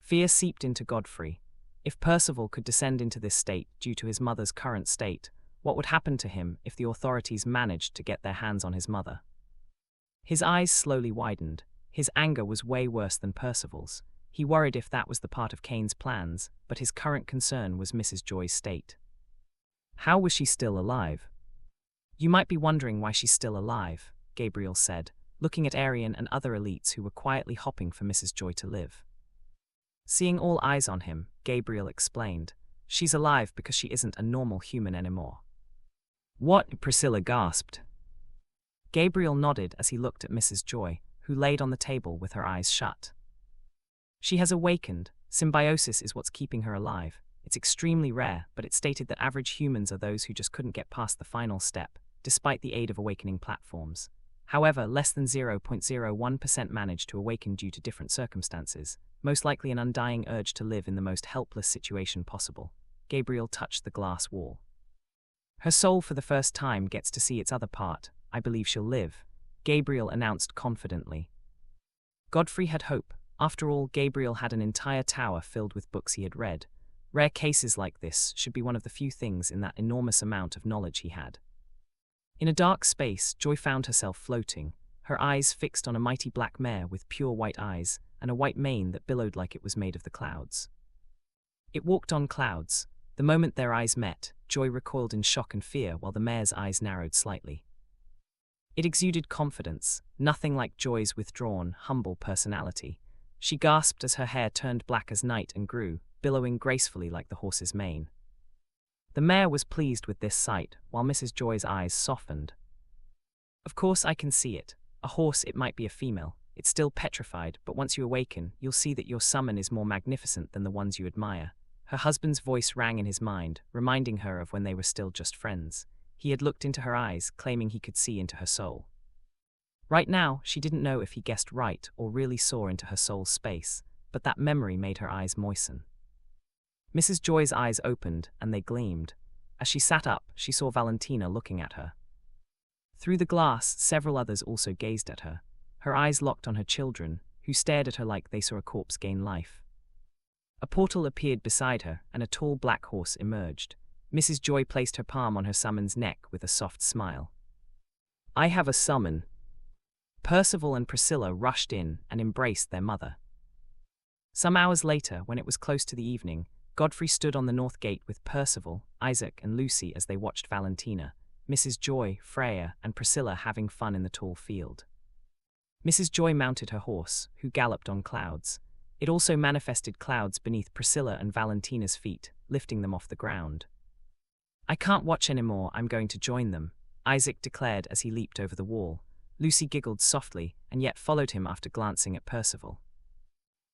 Fear seeped into Godfrey. If Percival could descend into this state due to his mother's current state, what would happen to him if the authorities managed to get their hands on his mother? His eyes slowly widened. His anger was way worse than Percival's. He worried if that was the part of Cain's plans, but his current concern was Mrs. Joy's state. How was she still alive? You might be wondering why she's still alive, Gabriel said, looking at Arian and other elites who were quietly hopping for Mrs. Joy to live. Seeing all eyes on him, Gabriel explained, she's alive because she isn't a normal human anymore. What? Priscilla gasped. Gabriel nodded as he looked at Mrs. Joy, who laid on the table with her eyes shut. She has awakened. Symbiosis is what's keeping her alive. It's extremely rare, but it stated that average humans are those who just couldn't get past the final step, despite the aid of awakening platforms. However, less than 0.01% managed to awaken due to different circumstances, most likely an undying urge to live in the most helpless situation possible. Gabriel touched the glass wall. Her soul for the first time gets to see its other part. I believe she'll live, Gabriel announced confidently. Godfrey had hope. After all, Gabriel had an entire tower filled with books he had read. Rare cases like this should be one of the few things in that enormous amount of knowledge he had. In a dark space, Joy found herself floating, her eyes fixed on a mighty black mare with pure white eyes and a white mane that billowed like it was made of the clouds. It walked on clouds. The moment their eyes met, Joy recoiled in shock and fear while the mare's eyes narrowed slightly. It exuded confidence, nothing like Joy's withdrawn, humble personality. She gasped as her hair turned black as night and grew, billowing gracefully like the horse's mane. The mare was pleased with this sight, while Mrs. Joy's eyes softened. Of course I can see it. A horse, it might be a female. It's still petrified, but once you awaken, you'll see that your summon is more magnificent than the ones you admire. Her husband's voice rang in his mind, reminding her of when they were still just friends. He had looked into her eyes, claiming he could see into her soul. Right now, she didn't know if he guessed right or really saw into her soul's space, but that memory made her eyes moisten. Mrs. Joy's eyes opened, and they gleamed. As she sat up, she saw Valentina looking at her. Through the glass, several others also gazed at her. Her eyes locked on her children, who stared at her like they saw a corpse gain life. A portal appeared beside her, and a tall black horse emerged. Mrs. Joy placed her palm on her summon's neck with a soft smile. I have a summon. Percival and Priscilla rushed in and embraced their mother. Some hours later, when it was close to the evening, Godfrey stood on the north gate with Percival, Isaac, and Lucy as they watched Valentina, Mrs. Joy, Freya, and Priscilla having fun in the tall field. Mrs. Joy mounted her horse, who galloped on clouds. It also manifested clouds beneath Priscilla and Valentina's feet, lifting them off the ground. I can't watch anymore, I'm going to join them, Isaac declared as he leaped over the wall. Lucy giggled softly, and yet followed him after glancing at Percival.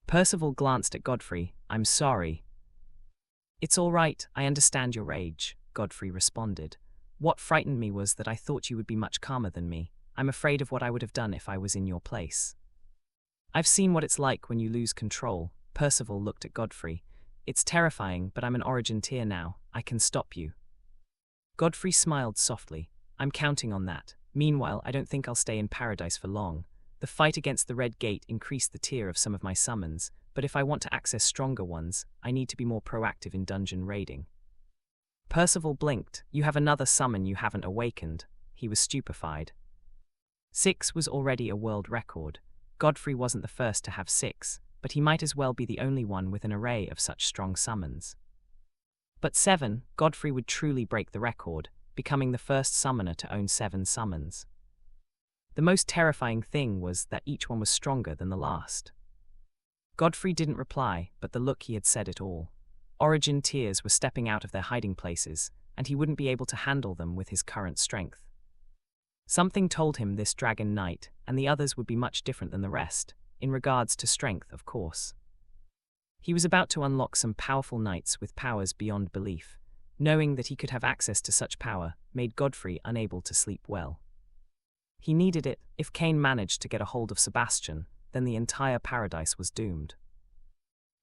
Percival glanced at Godfrey. I'm sorry. It's all right, I understand your rage, Godfrey responded. What frightened me was that I thought you would be much calmer than me. I'm afraid of what I would have done if I was in your place. I've seen what it's like when you lose control. Percival looked at Godfrey. It's terrifying, but I'm an origin tier now. I can stop you. Godfrey smiled softly. I'm counting on that. Meanwhile, I don't think I'll stay in paradise for long. The fight against the Red Gate increased the tier of some of my summons, but if I want to access stronger ones, I need to be more proactive in dungeon raiding. Percival blinked. You have another summon you haven't awakened. He was stupefied. 6 was already a world record. Godfrey wasn't the first to have 6, but he might as well be the only one with an array of such strong summons. But 7, Godfrey would truly break the record, becoming the first summoner to own 7 summons. The most terrifying thing was that each one was stronger than the last. Godfrey didn't reply, but the look he had said it all. Origin tiers were stepping out of their hiding places, and he wouldn't be able to handle them with his current strength. Something told him this Dragon Knight and the others would be much different than the rest, in regards to strength, of course. He was about to unlock some powerful knights with powers beyond belief. Knowing that he could have access to such power made Godfrey unable to sleep well. He needed it. If Cain managed to get a hold of Sebastian, then the entire paradise was doomed.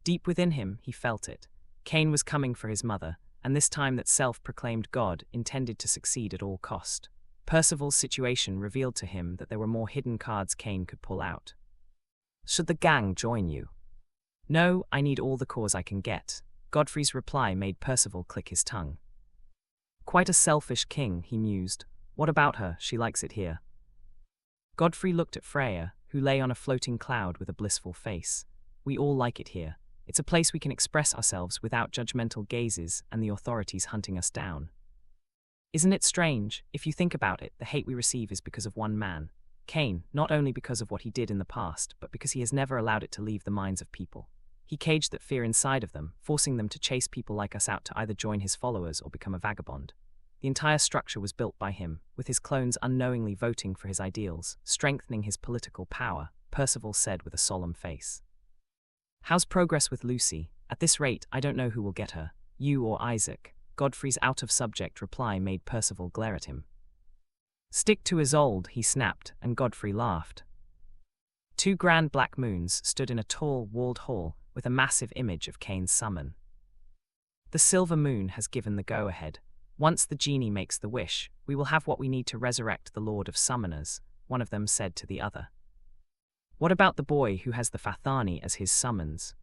Deep within him, he felt it. Cain was coming for his mother, and this time that self-proclaimed god intended to succeed at all cost. Percival's situation revealed to him that there were more hidden cards Cain could pull out. Should the gang join you? No, I need all the cores I can get. Godfrey's reply made Percival click his tongue. Quite a selfish king, he mused. What about her? She likes it here. Godfrey looked at Freya, who lay on a floating cloud with a blissful face. We all like it here. It's a place we can express ourselves without judgmental gazes and the authorities hunting us down. Isn't it strange? If you think about it, the hate we receive is because of one man, Cain, not only because of what he did in the past, but because he has never allowed it to leave the minds of people. He caged that fear inside of them, forcing them to chase people like us out to either join his followers or become a vagabond. The entire structure was built by him, with his clones unknowingly voting for his ideals, strengthening his political power, Percival said with a solemn face. How's progress with Lucy? At this rate, I don't know who will get her, you or Isaac. Godfrey's out-of-subject reply made Percival glare at him. Stick to Isolde, he snapped, and Godfrey laughed. 2 grand black moons stood in a tall, walled hall, with a massive image of Cain's summon. The silver moon has given the go-ahead. Once the genie makes the wish, we will have what we need to resurrect the Lord of Summoners, one of them said to the other. What about the boy who has the Fathani as his summons?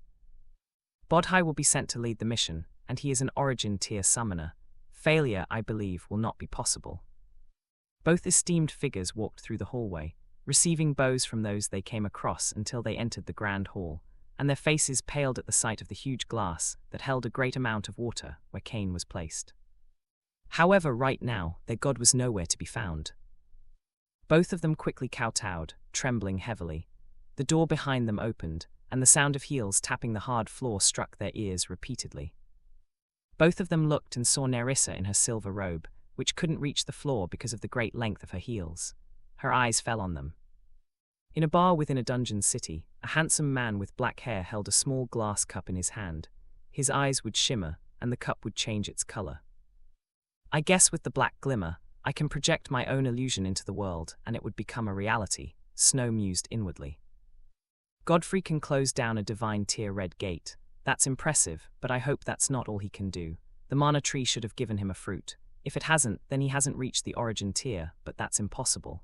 Bodhi will be sent to lead the mission, and he is an origin tier summoner. Failure, I believe, will not be possible. Both esteemed figures walked through the hallway, receiving bows from those they came across until they entered the grand hall, and their faces paled at the sight of the huge glass that held a great amount of water where Cain was placed. However, right now, their god was nowhere to be found. Both of them quickly kowtowed, trembling heavily. The door behind them opened, and the sound of heels tapping the hard floor struck their ears repeatedly. Both of them looked and saw Nerissa in her silver robe, which couldn't reach the floor because of the great length of her heels. Her eyes fell on them. In a bar within a dungeon city, a handsome man with black hair held a small glass cup in his hand. His eyes would shimmer, and the cup would change its color. I guess with the black glimmer, I can project my own illusion into the world, and it would become a reality, Snow mused inwardly. Godfrey can close down a divine tier red gate. That's impressive, but I hope that's not all he can do. The mana tree should have given him a fruit. If it hasn't, then he hasn't reached the origin tier, but that's impossible.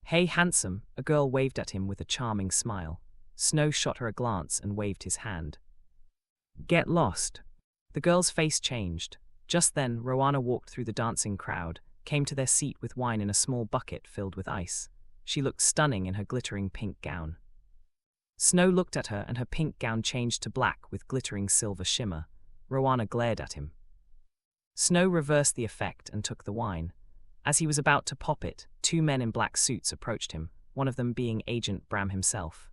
Hey, handsome, a girl waved at him with a charming smile. Snow shot her a glance and waved his hand. Get lost. The girl's face changed. Just then, Rowana walked through the dancing crowd, came to their seat with wine in a small bucket filled with ice. She looked stunning in her glittering pink gown. Snow looked at her and her pink gown changed to black with glittering silver shimmer. Rowana glared at him. Snow reversed the effect and took the wine. As he was about to pop it, 2 men in black suits approached him, one of them being Agent Bram himself.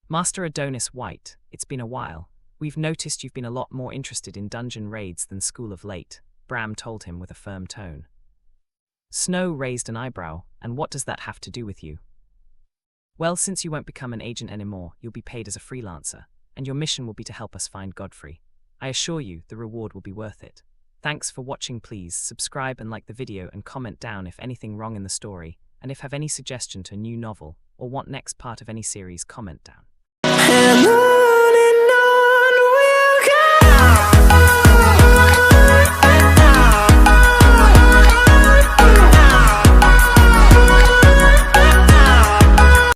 Master Adonis White, it's been a while. We've noticed you've been a lot more interested in dungeon raids than school of late. Bram told him with a firm tone. Snow raised an eyebrow. And what does that have to do with you? Well, since you won't become an agent anymore, you'll be paid as a freelancer, and your mission will be to help us find Godfrey. I assure you, the reward will be worth it. Thanks for watching. Please subscribe and like the video and comment down if anything wrong in the story, and if have any suggestion to a new novel, or want next part of any series, comment down.